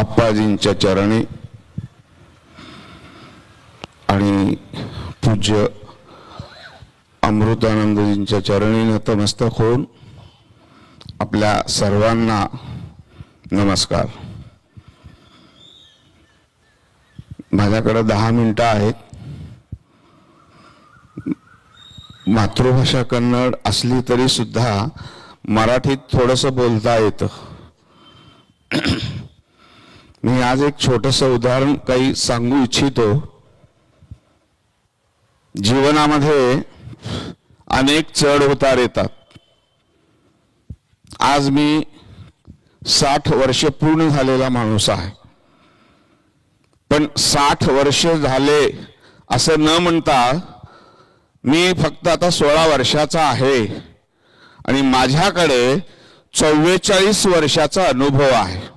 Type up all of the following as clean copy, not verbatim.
आप्पाजींच्या चरणी आणि पूज्य अमृतानंदजींच्या चरणी नतमस्तक होऊन आपल्या सर्वांना नमस्कार। माझ्याकडे 10 मिनिटं आहेत। मातृभाषा कन्नड असली तरी सुद्धा मराठीत थोडंसं बोलता येतं। मी आज एक छोटंसं उदाहरण काही सांगू इच्छितो। जीवनामध्ये अनेक चढ उतार येतात। आज मी 60 वर्ष पूर्ण झालेला माणूस आहे, पण 60 वर्ष झाले असं न म्हणता मी फक्त आता 16 वर्षाचा आहे आणि माझ्याकडे 44 वर्षाचा अनुभव आहे।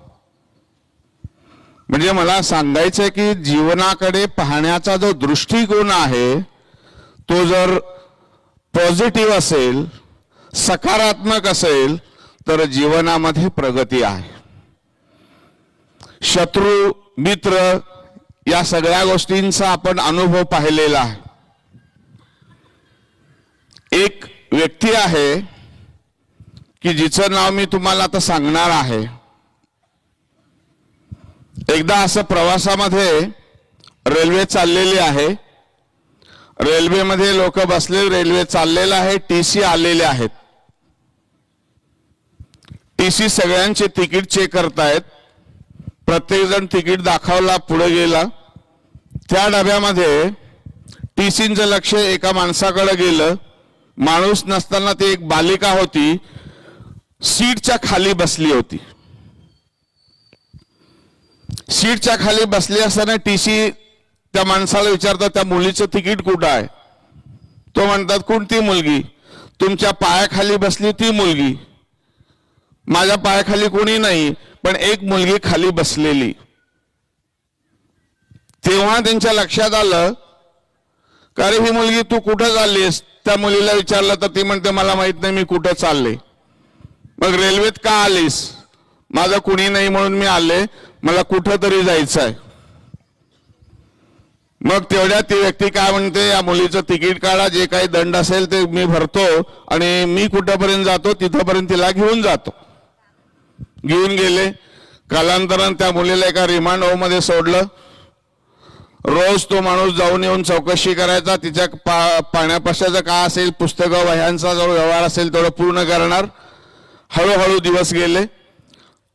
म्हणजे मला सांगायचं की जीवनाकडे पाहण्याचा जो दृष्टिकोन आहे तो जर पॉझिटिव्ह असेल, सकारात्मक असेल तर जीवनामध्ये प्रगती आहे। शत्रू मित्र या सगळ्या गोष्टींचा आपण अनुभव पाहिलेला आहे। एक व्यक्ती आहे की जिचं नाव मी तुम्हाला आता सांगणार आहे। एकदा असं प्रवासामध्ये रेल्वे चाललेली आहे। रेल्वेमध्ये लोक बसले, रेल्वे चाललेला आहे, टीसी आलेले आहेत। टीसी सगळ्यांचे तिकीट चेक करतायत। प्रत्येक जण तिकीट दाखवला, पुढे गेला। त्या डब्यामध्ये टीसींचं लक्ष एका माणसाकडे गेलं। माणूस नसताना ती एक बालिका होती, सीटच्या खाली बसली होती। सीटच्या खाली बसली असताना टीसी त्या माणसाला विचारतात, त्या मुलीचं तिकीट कुठं आहे? तो म्हणतात, कोणती मुलगी? तुमच्या पायाखाली बसली ती मुलगी। माझ्या पायाखाली कोणी नाही, पण एक मुलगी खाली बसलेली। तेव्हा त्यांच्या लक्षात आलं, का रे ही मुलगी तू कुठं चाललीस? त्या मुलीला विचारलं तर ती म्हणते, मला माहित नाही मी कुठं चालले। मग रेल्वेत का आलीस? माझं कुणी नाही म्हणून मी आले, मला कुठं तरी जायचं आहे। मग तेवढ्या ती व्यक्ती काय म्हणते, या मुलीचं तिकीट काढा, जे काही दंड असेल ते मी भरतो आणि मी कुठपर्यंत जातो तिथपर्यंत तिला घेऊन जातो। घेऊन गेले। कालांतराने त्या मुलीला एका रिमांड होम मध्ये सोडलं। रोज तो माणूस जाऊन येऊन चौकशी करायचा, तिच्या पाण्यापाशाचं काय असेल, पुस्तकं वह्यांचा जो व्यवहार असेल तेवढं पूर्ण करणार। हळूहळू दिवस गेले।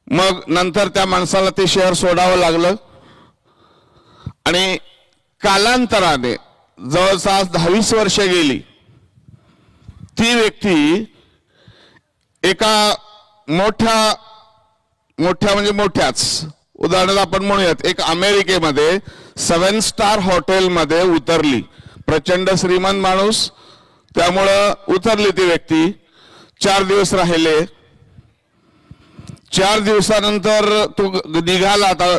मग नंतर त्या माणसाला ते शहर सोडावं लागलं आणि कालांतराने जवळपास 20 वर्ष गेली। ती व्यक्ती एका मोठ्याच उदाहरणार्थ आपण म्हणूयात, एक अमेरिकेमध्ये 7 स्टार हॉटेलमध्ये उतरली। प्रचंड श्रीमंत माणूस, त्यामुळं उतरली ती व्यक्ती। 4 दिवस राहिले। 4 दिवसानंतर तो निघाला आता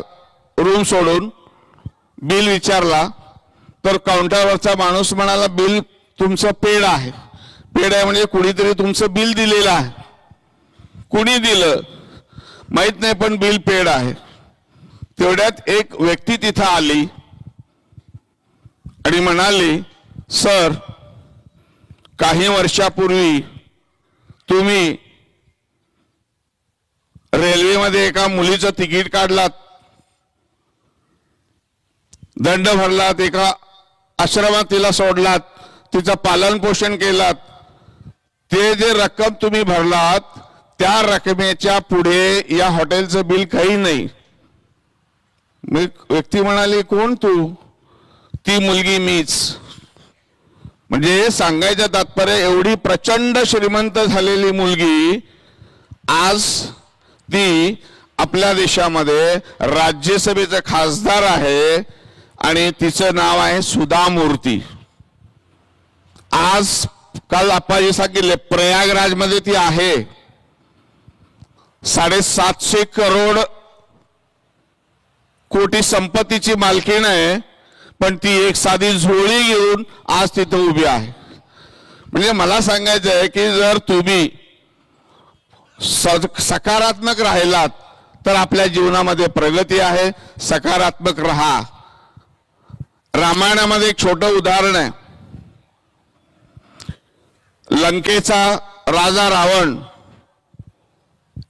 रूम सोडून। बिल विचारला तर काउंटरवरचा माणूस म्हणाला, बिल तुमचं पेड आहे। पेड आहे म्हणजे कुणीतरी तुमचं बिल दिलेलं आहे। कुणी दिलं माहित नाही, पण बिल पेड आहे। तेवढ्यात एक व्यक्ती तिथं आली आणि म्हणाली, सर, काही वर्षापूर्वी तुम्ही रेल्वेमध्ये एका मुलीचं तिकीट काढलात, दंड भरलात, एका आश्रमात तिला सोडलात, तिचं पालन पोषण केलात। ते जे रक्कम तुम्ही भरलात त्या रकमेच्या पुढे या हॉटेलचं बिल काही नाही। मग व्यक्ती म्हणाली, कोण तू? ती मुलगी मीच। म्हणजे सांगायचं तात्पर्य, एवढी प्रचंड श्रीमंत झालेली मुलगी आज ती आपल्या देशामध्ये राज्यसभेचे खासदार आहे आणि तिचं नाव आहे सुधा मूर्ती। आज काल आप्पाजी सांगितले, प्रयागराज मध्ये ती आहे। 750 कोटी संपत्तीची मालकीण आहे, पण ती एक साधी झोळी घेऊन आज तिथं उभी आहे। म्हणजे मला सांगायचं आहे की जर तुम्ही सकारात्मक राहिलात तर आपल्या जीवनामध्ये प्रगती आहे. सकारात्मक रहा. रामायणामध्ये एक छोटं उदाहरण आहे. लंकेचा राजा रावण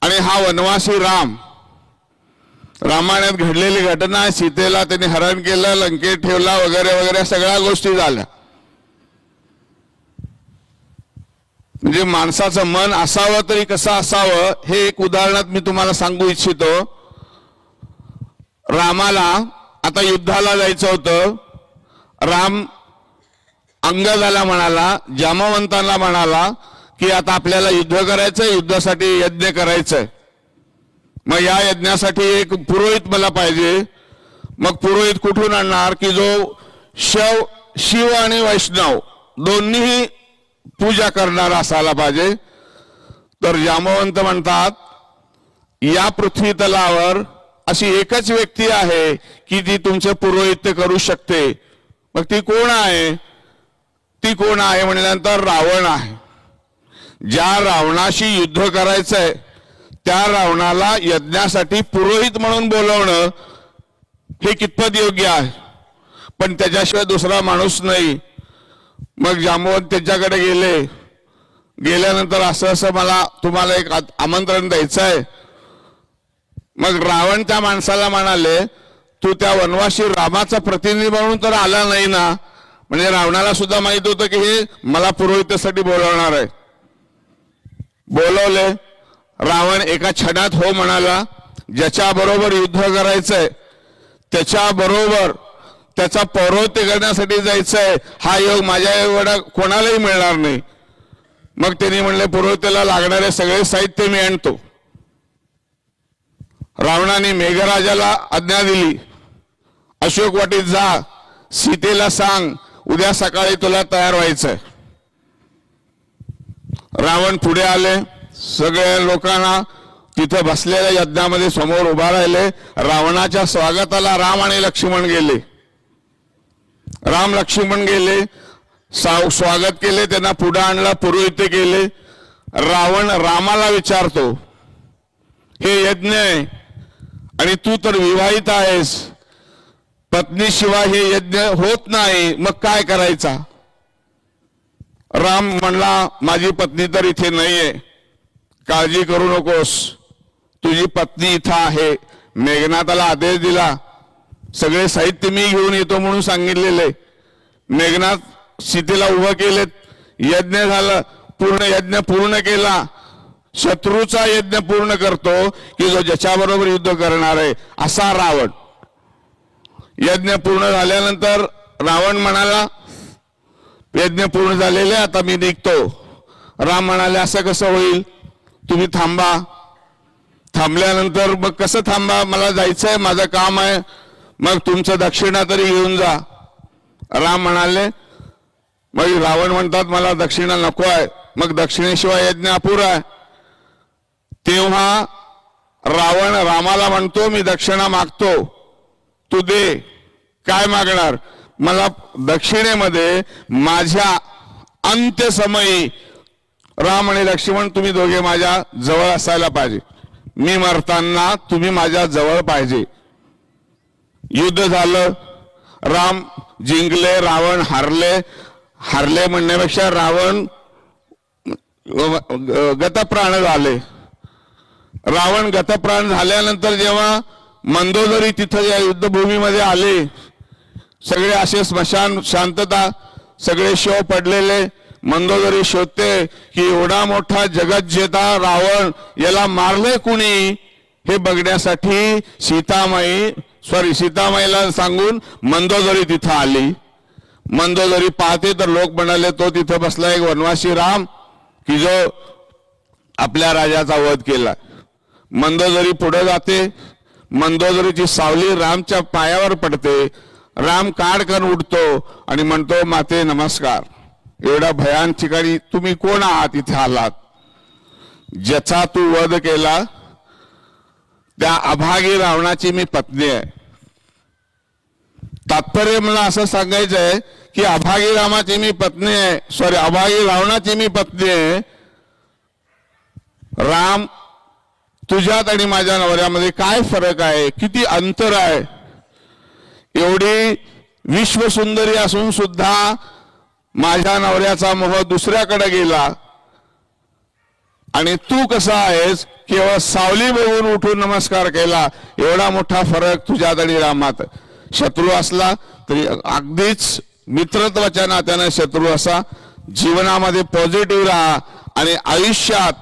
आणि हा वनवासी राम. रामायणात घडलेली घटना आहे. सीतेला त्यांनी हरण केलं, लंकेत ठेवला, वगैरे वगैरे सगळ्या गोष्टी झाल्या. म्हणजे माणसाचं मन असावं तरी कसं असावं हे एक उदाहरणात मी तुम्हाला सांगू इच्छितो. रामाला आता युद्धाला जायचं होतं. राम अंगदाला म्हणाला, जामवंतांना म्हणाला की आता आपल्याला युद्ध करायचंय, युद्धासाठी यज्ञ करायचंय. मग या यज्ञासाठी एक पुरोहित मला पाहिजे. मग पुरोहित कुठून आणणार की जो शिव आणि वैष्णव दोन्हीही पूजा करणारा असायला पाहिजे. तर जामवंत म्हणतात या पृथ्वी तलावर अशी एकच व्यक्ती आहे की जी तुमचे पुरोहित्य करू शकते. मग ती कोण आहे? ती कोण आहे म्हणल्यानंतर रावण आहे. ज्या रावणाशी युद्ध करायचंय त्या रावणाला यज्ञासाठी पुरोहित म्हणून बोलवणं हे कितपत योग्य आहे? पण त्याच्याशिवाय दुसरा माणूस नाही. मग जामवंत त्याच्याकडे गेले. गेल्यानंतर असं मला तुम्हाला एक आमंत्रण द्यायचं आहे. मग रावण त्या माणसाला म्हणाले, तू त्या वनवासी रामाचा प्रतिनिधी म्हणून तर आला नाही ना. म्हणजे रावणाला सुद्धा माहित होतं की हे मला पुरोहितासाठी बोलवणार आहे. बोलवले. रावण एका क्षणात हो म्हणाला. ज्याच्या बरोबर युद्ध करायचंय त्याच्या बरोबर त्याचा पौरोहित्य करण्यासाठी जायचंय हा योग माझ्या एवढा कोणालाही मिळणार नाही. मग त्यांनी म्हणले पुरोहित्याला लागणारे सगळे साहित्य मी आणतो. रावणाने मेघराजाला आज्ञा दिली, अशोक वाटीत जा, सीतेला सांग उद्या सकाळी तुला तयार व्हायचंय. रावण पुढे आले. सगळ्या लोकांना तिथे बसलेल्या यज्ञामध्ये समोर उभा राहिले. रावणाच्या स्वागताला राम आणि लक्ष्मण गेले. राम लक्ष्मण गेले, स्वागत केले, त्यांना पुढे आणला, पुरोहित्य केले. रावण रामाला विचारतो, हे यज्ञ आहे आणि तू तर विवाहित आहेस, पत्नीशिवाय हे यज्ञ होत नाही, मग काय करायचा? राम म्हणला, माझी पत्नी तर इथे नाहीये, काळजी करू नकोस, तुझी पत्नी इथं आहे. मेघनाथाला आदेश दिला, सगळे साहित्य मी घेऊन येतो म्हणून सांगितलेले. मेघनाथ सीतेला उभं केले. यज्ञ झालं, पूर्ण यज्ञ पूर्ण केला. शत्रूचा यज्ञ पूर्ण करतो की जो ज्याच्याबरोबर युद्ध करणार आहे असा रावण. यज्ञ पूर्ण झाल्यानंतर रावण म्हणाला, यज्ञ पूर्ण झालेले, आता मी निघतो. राम म्हणाले, असं कसं होईल, तुम्ही थांबा. थांबल्यानंतर मग कसं थांबा, मला जायचंय, माझं काम आहे, मग तुमचं दक्षिणा तरी घेऊन जा. राम म्हणाले, मग रावण म्हणतात मला दक्षिणा नको आहे. मग दक्षिणेशिवाय यज्ञ अपुरा आहे. तेव्हा रावण रामाला म्हणतो, मी दक्षिणा मागतो, तू दे. काय मागणार? मला दक्षिणेमध्ये माझ्या अंत्यसमयी राम आणि लक्ष्मण तुम्ही दोघे माझ्या जवळ असायला पाहिजे. मी मरताना तुम्ही माझ्या जवळ पाहिजे. युद्ध झालं, राम जिंकले, रावण हारले. हारले म्हणण्यापेक्षा रावण गतप्राण झाले. रावण गतप्राण झाल्यानंतर जेव्हा मंदोदरी तिथं या युद्धभूमीमध्ये आले, सगळे असे स्मशान, शांतता, सगळे शव पडलेले. मंदोदरी शोधते की एवढा मोठा जगज्जेता रावण याला मारले कुणी, हे बघण्यासाठी सीतामाईला सांगून मंदोदरी तिथं आली. मंदोदरी पाहते तर लोक म्हणाले, तो तिथं बसला एक वनवासी राम की जो आपल्या राजाचा वध केला. मंदोदरी पुढे जाते. मंदोदरीची सावली रामच्या पायावर पडते. राम काडकन उठतो आणि म्हणतो, माते नमस्कार, एवढा भयान ठिकाणी तुम्ही कोण आहात, इथे आलात? ज्याचा तू वध केला त्या अभागी रावणाची मी पत्नी आहे. तात्पर्य मला असं सांगायचं आहे की अभागी रामाची मी पत्नी आहे, अभागी रावणाची मी पत्नी आहे. राम, तुझ्यात आणि माझ्या नवऱ्यामध्ये काय फरक आहे, किती अंतर आहे. एवढी विश्वसुंदरी असून सुद्धा माझ्या नवऱ्याचा मोह दुसऱ्याकडे गेला आणि तू कसा आहेस, केवळ सावली बघून उठून नमस्कार केला. एवढा मोठा फरक तुझ्यात आणि रामात. शत्रू असला तरी अगदीच मित्रत्वाच्या नात्याने शत्रू असा. जीवनामध्ये पॉझिटिव्ह राहा आणि आयुष्यात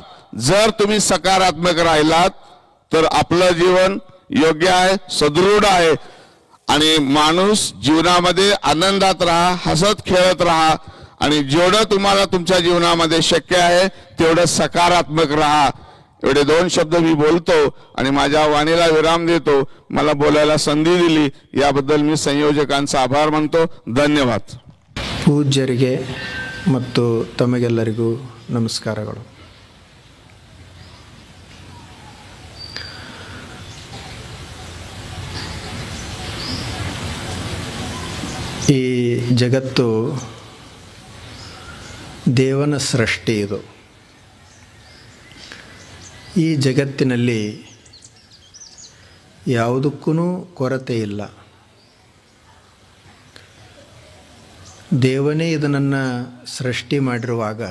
जर तुम्ही सकारात्मक राहिलात तर आपलं जीवन योग्य आहे, सदृढ आहे आणि माणूस जीवनामध्ये आनंदात राहा, हसत खेळत राहा आणि जेवढं तुम्हाला तुमच्या जीवनामध्ये शक्य आहे तेवढं सकारात्मक राहा. एवढे 2 शब्द मी बोलतो आणि माझ्या वाणीला विराम देतो. मला बोलायला संधी दिली याबद्दल मी संयोजकांचा आभार मानतो. धन्यवाद. ಪೂಜ್ಯರಿಗೆ ಮತ್ತು ತಮಗೆಲ್ಲರಿಗೂ ನಮಸ್ಕಾರಗಳು. ಈ ಜಗತ್ತು ದೇವನ ಸೃಷ್ಟಿ. ಇದು ಈ ಜಗತ್ತಿನಲ್ಲಿ ಯಾವುದಕ್ಕೂ ಕೊರತೆ ಇಲ್ಲ. ದೇವನೇ ಇದನ್ನು ಸೃಷ್ಟಿ ಮಾಡಿರುವಾಗ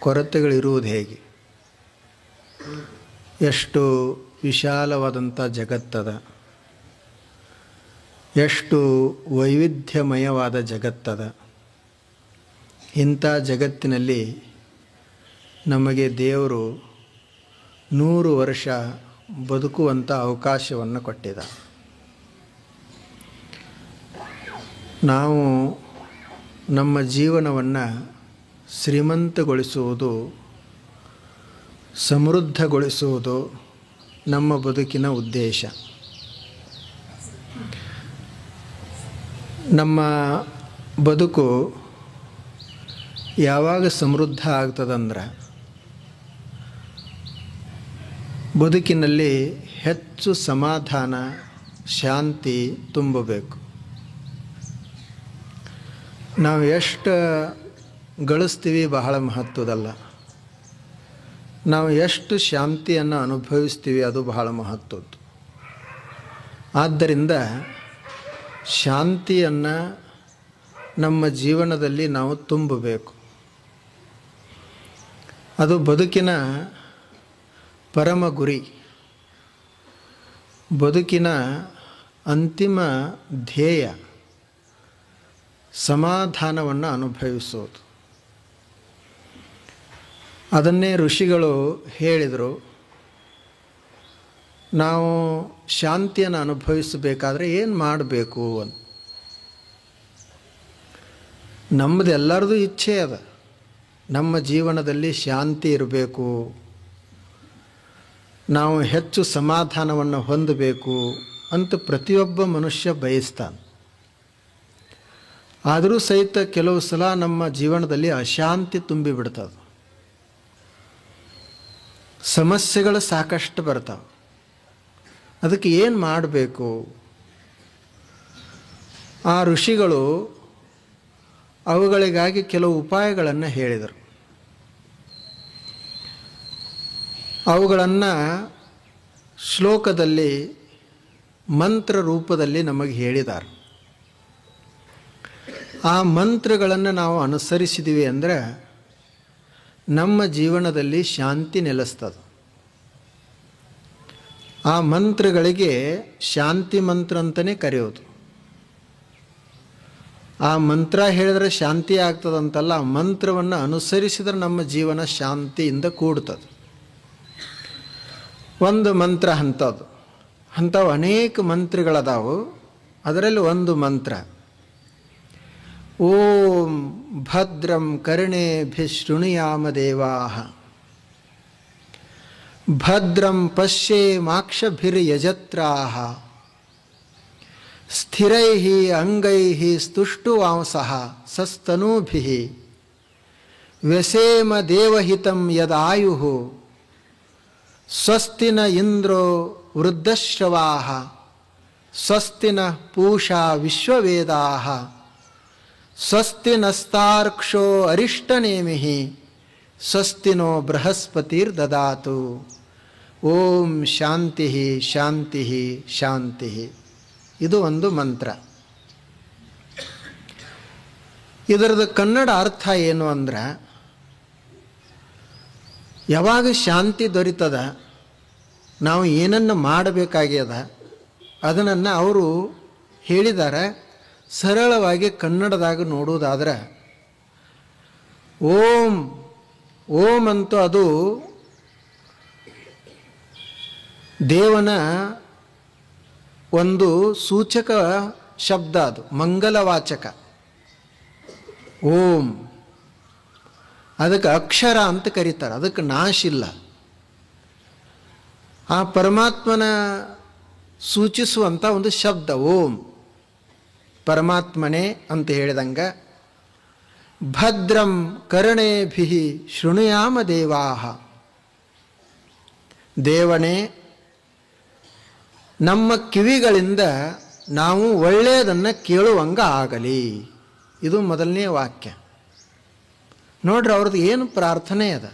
ಕೊರತೆಗಳಿರುವುದು ಹೇಗೆ? ಎಷ್ಟು ವಿಶಾಲವಾದಂಥ ಜಗತ್ತದ, ಎಷ್ಟು ವೈವಿಧ್ಯಮಯವಾದ ಜಗತ್ತದ. ಇಂಥ ಜಗತ್ತಿನಲ್ಲಿ ನಮಗೆ ದೇವರು 100 ವರ್ಷ ಬದುಕುವಂಥ ಅವಕಾಶವನ್ನು ಕೊಟ್ಟಿದ್ದ. ನಾವು ನಮ್ಮ ಜೀವನವನ್ನು ಶ್ರೀಮಂತಗೊಳಿಸುವುದು, ಸಮೃದ್ಧಗೊಳಿಸುವುದು ನಮ್ಮ ಬದುಕಿನ ಉದ್ದೇಶ. ನಮ್ಮ ಬದುಕು ಯಾವಾಗ ಸಮೃದ್ಧ ಆಗ್ತದಂದ್ರೆ ಬದುಕಿನಲ್ಲಿ ಹೆಚ್ಚು ಸಮಾಧಾನ, ಶಾಂತಿ ತುಂಬಬೇಕು. ನಾವು ಎಷ್ಟು ಗಳಿಸ್ತೀವಿ ಬಹಳ ಮಹತ್ವದಲ್ಲ, ನಾವು ಎಷ್ಟು ಶಾಂತಿಯನ್ನು ಅನುಭವಿಸ್ತೀವಿ ಅದು ಬಹಳ ಮಹತ್ವದ್ದು. ಆದ್ದರಿಂದ ಶಾಂತಿಯನ್ನು ನಮ್ಮ ಜೀವನದಲ್ಲಿ ನಾವು ತುಂಬಬೇಕು. ಅದು ಬದುಕಿನ ಪರಮ ಗುರಿ, ಬದುಕಿನ ಅಂತಿಮ ಧ್ಯೇಯ ಸಮಾಧಾನವನ್ನು ಅನುಭವಿಸೋದು. ಅದನ್ನೇ ಋಷಿಗಳು ಹೇಳಿದರು. ನಾವು ಶಾಂತಿಯನ್ನು ಅನುಭವಿಸಬೇಕಾದ್ರೆ ಏನು ಮಾಡಬೇಕು ಅಂತ. ನಮ್ಮದು ಎಲ್ಲರದು ಇಚ್ಛೆ ಅದ, ನಮ್ಮ ಜೀವನದಲ್ಲಿ ಶಾಂತಿ ಇರಬೇಕು, ನಾವು ಹೆಚ್ಚು ಸಮಾಧಾನವನ್ನು ಹೊಂದಬೇಕು ಅಂತ ಪ್ರತಿಯೊಬ್ಬ ಮನುಷ್ಯ ಬಯಸ್ತಾನೆ. ಆದರೂ ಸಹಿತ ಕೆಲವು ಸಲ ನಮ್ಮ ಜೀವನದಲ್ಲಿ ಅಶಾಂತಿ ತುಂಬಿಬಿಡ್ತದೆ. ಸಮಸ್ಯೆಗಳು ಸಾಕಷ್ಟು ಬರ್ತಾವೆ. ಅದಕ್ಕೆ ಏನು ಮಾಡಬೇಕು? ಆ ಋಷಿಗಳು ಅವುಗಳಿಗಾಗಿ ಕೆಲವು ಉಪಾಯಗಳನ್ನು ಹೇಳಿದರು. ಅವುಗಳನ್ನು ಶ್ಲೋಕದಲ್ಲಿ ಮಂತ್ರ ರೂಪದಲ್ಲಿ ನಮಗೆ ಹೇಳಿದ್ದಾರೆ. ಆ ಮಂತ್ರಗಳನ್ನು ನಾವು ಅನುಸರಿಸಿದ್ದೀವಿ ಅಂದರೆ ನಮ್ಮ ಜೀವನದಲ್ಲಿ ಶಾಂತಿ ನೆಲೆಸ್ತದೆ. ಆ ಮಂತ್ರಗಳಿಗೆ ಶಾಂತಿ ಮಂತ್ರ ಅಂತಲೇ ಕರೆಯೋದು. ಆ ಮಂತ್ರ ಹೇಳಿದರೆ ಶಾಂತಿ ಆಗ್ತದಂತಲ್ಲ, ಆ ಮಂತ್ರವನ್ನು ಅನುಸರಿಸಿದರೆ ನಮ್ಮ ಜೀವನ ಶಾಂತಿಯಿಂದ ಕೂಡ್ತದೆ. ಒಂದು ಮಂತ್ರ ಅಂಥವು ಅನೇಕ ಮಂತ್ರಗಳದಾವು. ಅದರಲ್ಲಿ ಒಂದು ಮಂತ್ರ, ಓಂ ಭದ್ರಂ ಕರ್ಣೇಭಿಃ ಶೃಣುಯಾಮ ದೇವಾಃ ಭದ್ರಂ ಪಶ್ಯೇಮಾಕ್ಷಭಿರ್ಯಜತ್ರಾಃ ಸ್ಥಿರೈಃ ಅಂಗೈಃ ಸ್ತುಷ್ಟುವಾಂಸಃ ಸಸ್ತನೂಭಿಃ ವ್ಯಸೇಮ ದೇವಹಿತಂ ಯದಾಯುಃ ಸ್ವಸ್ತಿ ನ ಇಂದ್ರೋ ವೃದ್ಧಶ್ರವಾಃ ಸ್ವಸ್ತಿ ನ ಪೂಷಾ ವಿಶ್ವವೇದಾಃ ಸ್ವಸ್ತಿ ನಸ್ತಾರ್ಕ್ಷೋ ಅರಿಷ್ಟನೇಮಿಃ ಸ್ವಸ್ತಿ ನೋ ಬೃಹಸ್ಪತಿರ್ದದಾತು ಓಂ ಶಾಂತಿ ಶಾಂತಿ ಶಾಂತಿ. ಇದು ಒಂದು ಮಂತ್ರ. ಇದರದ್ದು ಕನ್ನಡ ಅರ್ಥ ಏನು ಅಂದ್ರೆ, ಯಾವಾಗ ಶಾಂತಿ ದೊರೀತದ, ನಾವು ಏನನ್ನು ಮಾಡಬೇಕಾಗ್ಯದ ಅದನ್ನು ಅವರು ಹೇಳಿದ್ದಾರೆ. ಸರಳವಾಗಿ ಕನ್ನಡದಾಗ ನೋಡುವುದಾದ್ರೆ, ಓಂ ಓಂ ಅಂತೂ ಅದು ದೇವನ ಒಂದು ಸೂಚಕ ಶಬ್ದ, ಅದು ಮಂಗಲವಾಚಕ. ಓಂ ಅದಕ್ಕೆ ಅಕ್ಷರ ಅಂತ ಕರೀತಾರೆ, ಅದಕ್ಕೆ ನಾಶ ಇಲ್ಲ. ಆ ಪರಮಾತ್ಮನ ಸೂಚಿಸುವಂಥ ಒಂದು ಶಬ್ದ ಓಂ, ಪರಮಾತ್ಮನೇ ಅಂತ ಹೇಳಿದಂಗೆ. ಭದ್ರಂ ಕರ್ಣೇಭಿಃ ಶೃಣುಯಾಮ ದೇವಾಃ. ದೇವನೇ, ನಮ್ಮ ಕಿವಿಗಳಿಂದ ನಾವು ಒಳ್ಳೆಯದನ್ನು ಕೇಳುವಂಗ ಆಗಲಿ. ಇದು ಮೊದಲನೇ ವಾಕ್ಯ. ನೋಡ್ರಿ ಅವ್ರದ್ದು ಏನು ಪ್ರಾರ್ಥನೆ ಅದ.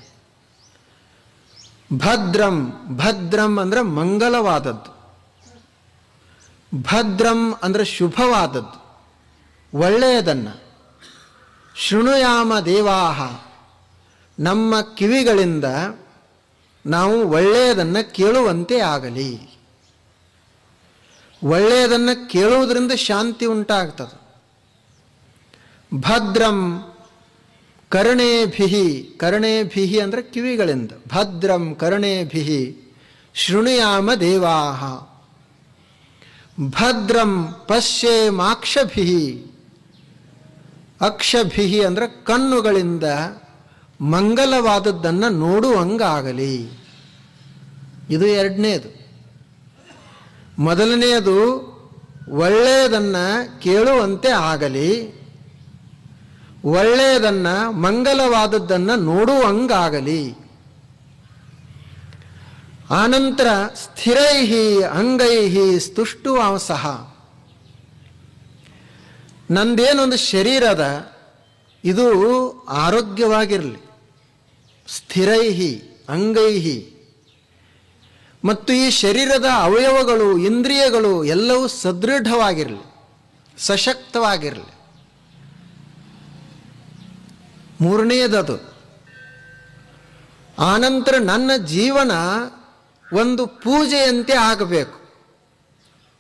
ಭದ್ರಂ, ಭದ್ರಂ ಅಂದ್ರೆ ಮಂಗಲವಾದದ್ದು, ಭದ್ರಂ ಅಂದ್ರೆ ಶುಭವಾದದ್ದು, ಒಳ್ಳೆಯದನ್ನು. ಶೃಣುಯಾಮ ದೇವಾಹ, ನಮ್ಮ ಕಿವಿಗಳಿಂದ ನಾವು ಒಳ್ಳೆಯದನ್ನು ಕೇಳುವಂತೆ ಆಗಲಿ. ಒಳ್ಳೆಯದನ್ನು ಕೇಳುವುದರಿಂದ ಶಾಂತಿ ಉಂಟಾಗ್ತದೆ. ಭದ್ರಂ ಕರ್ಣೇಭಿಃ, ಕರ್ಣೇಭಿಃ ಅಂದರೆ ಕಿವಿಗಳಿಂದ. ಭದ್ರಂ ಕರ್ಣೇಭಿಃ ಶೃಣುಯಾಮ ದೇವಾಃ. ಭದ್ರಂ ಪಶ್ಯೇಮಾಕ್ಷಭಿಃ, ಅಕ್ಷಭಿಃ ಅಂದರೆ ಕಣ್ಣುಗಳಿಂದ ಮಂಗಲವಾದದ್ದನ್ನು ನೋಡುವಂಗಾಗಲಿ. ಇದು ಎರಡನೇದು. ಮೊದಲನೆಯದು ಒಳ್ಳೆಯದನ್ನು ಕೇಳುವಂತೆ ಆಗಲಿ, ಒಳ್ಳೆಯದನ್ನು ಮಂಗಲವಾದದ್ದನ್ನು ನೋಡುವಂಗಾಗಲಿ. ಆನಂತರ ಸ್ಥಿರೈಃ ಅಂಗೈಃ ಸ್ತುಷ್ಟುವಾಂಸಃ, ನಂದೇನೊಂದು ಶರೀರದ ಇದು ಆರೋಗ್ಯವಾಗಿರಲಿ. ಸ್ಥಿರೈಃ ಅಂಗೈಃ, ಮತ್ತು ಈ ಶರೀರದ ಅವಯವಗಳು ಇಂದ್ರಿಯಗಳು ಎಲ್ಲವೂ ಸದೃಢವಾಗಿರಲಿ, ಸಶಕ್ತವಾಗಿರಲಿ. ಮೂರನೆಯದದು. ಆನಂತರ ನನ್ನ ಜೀವನ ಒಂದು ಪೂಜೆಯಂತೆ ಆಗಬೇಕು,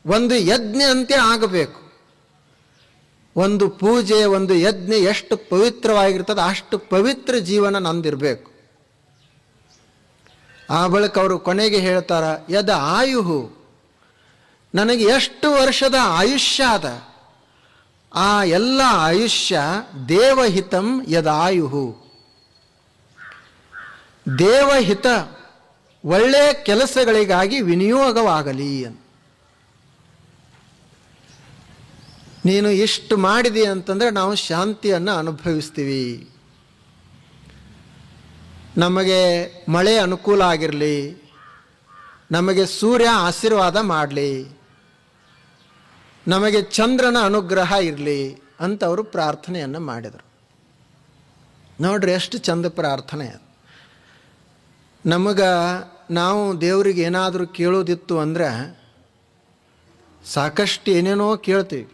ಒಂದು ಯಜ್ಞ ಅಂತೆ ಆಗಬೇಕು. ಒಂದು ಪೂಜೆ, ಒಂದು ಯಜ್ಞ ಎಷ್ಟು ಪವಿತ್ರವಾಗಿರ್ತದೆ ಅಷ್ಟು ಪವಿತ್ರ ಜೀವನ ನಂದಿರಬೇಕು. ಆ ಬಳಿಕ ಅವರು ಕೊನೆಗೆ ಹೇಳ್ತಾರ, ಯದ ಆಯುಹು, ನನಗೆ ಎಷ್ಟು ವರ್ಷದ ಆಯುಷ್ಯ ಅದ, ಆ ಎಲ್ಲ ಆಯುಷ್ಯ ದೇವಹಿತಂ ಯದಾಯುಹು, ದೇವಹಿತ ಒಳ್ಳೆಯ ಕೆಲಸಗಳಿಗಾಗಿ ವಿನಿಯೋಗವಾಗಲಿ ಅಂತ. ನೀನು ಇಷ್ಟು ಮಾಡಿದಿ ಅಂತಂದರೆ ನಾವು ಶಾಂತಿಯನ್ನು ಅನುಭವಿಸ್ತೀವಿ. ನಮಗೆ ಮಳೆ ಅನುಕೂಲ ಆಗಿರಲಿ, ನಮಗೆ ಸೂರ್ಯ ಆಶೀರ್ವಾದ ಮಾಡಲಿ, ನಮಗೆ ಚಂದ್ರನ ಅನುಗ್ರಹ ಇರಲಿ ಅಂತ ಅವರು ಪ್ರಾರ್ಥನೆಯನ್ನು ಮಾಡಿದರು. ನೋಡ್ರಿ ಎಷ್ಟು ಚಂದ ಪ್ರಾರ್ಥನೆ ಅದು. ನಾವು ದೇವರಿಗೆ ಏನಾದರೂ ಕೇಳೋದಿತ್ತು ಅಂದರೆ ಸಾಕಷ್ಟು ಏನೇನೋ ಕೇಳ್ತೀವಿ.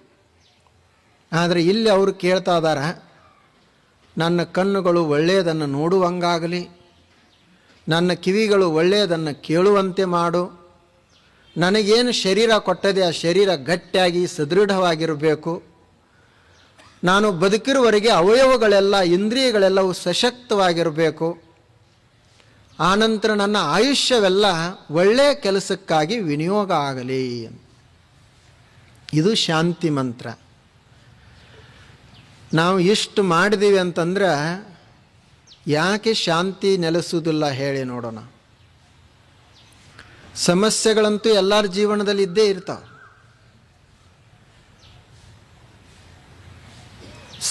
ಆದರೆ ಇಲ್ಲಿ ಅವರು ಕೇಳ್ತಾ ಇದ್ದಾರೆ, ನನ್ನ ಕಣ್ಣುಗಳು ಒಳ್ಳೆಯದನ್ನು ನೋಡುವಂಗಾಗಲಿ, ನನ್ನ ಕಿವಿಗಳು ಒಳ್ಳೆಯದನ್ನು ಕೇಳುವಂತೆ ಮಾಡು, ನನಗೇನು ಶರೀರ ಕೊಟ್ಟದೆ ಆ ಶರೀರ ಗಟ್ಟಿಯಾಗಿ ಸದೃಢವಾಗಿರಬೇಕು, ನಾನು ಬದುಕಿರುವವರೆಗೆ ಅವಯವಗಳೆಲ್ಲ ಇಂದ್ರಿಯಗಳೆಲ್ಲವೂ ಸಶಕ್ತವಾಗಿರಬೇಕು, ಆನಂತರ ನನ್ನ ಆಯುಷ್ಯವೆಲ್ಲ ಒಳ್ಳೆಯ ಕೆಲಸಕ್ಕಾಗಿ ವಿನಿಯೋಗ ಆಗಲಿ. ಇದು ಶಾಂತಿ ಮಂತ್ರ. ನಾವು ಇಷ್ಟು ಮಾಡಿದ್ದೀವಿ ಅಂತಂದ್ರೆ ಯಾಕೆ ಶಾಂತಿ ನೆಲೆಸುವುದಿಲ್ಲ ಹೇಳಿ ನೋಡೋಣ. ಸಮಸ್ಯೆಗಳಂತೂ ಎಲ್ಲರ ಜೀವನದಲ್ಲಿ ಇದ್ದೇ ಇರ್ತಾವೆ.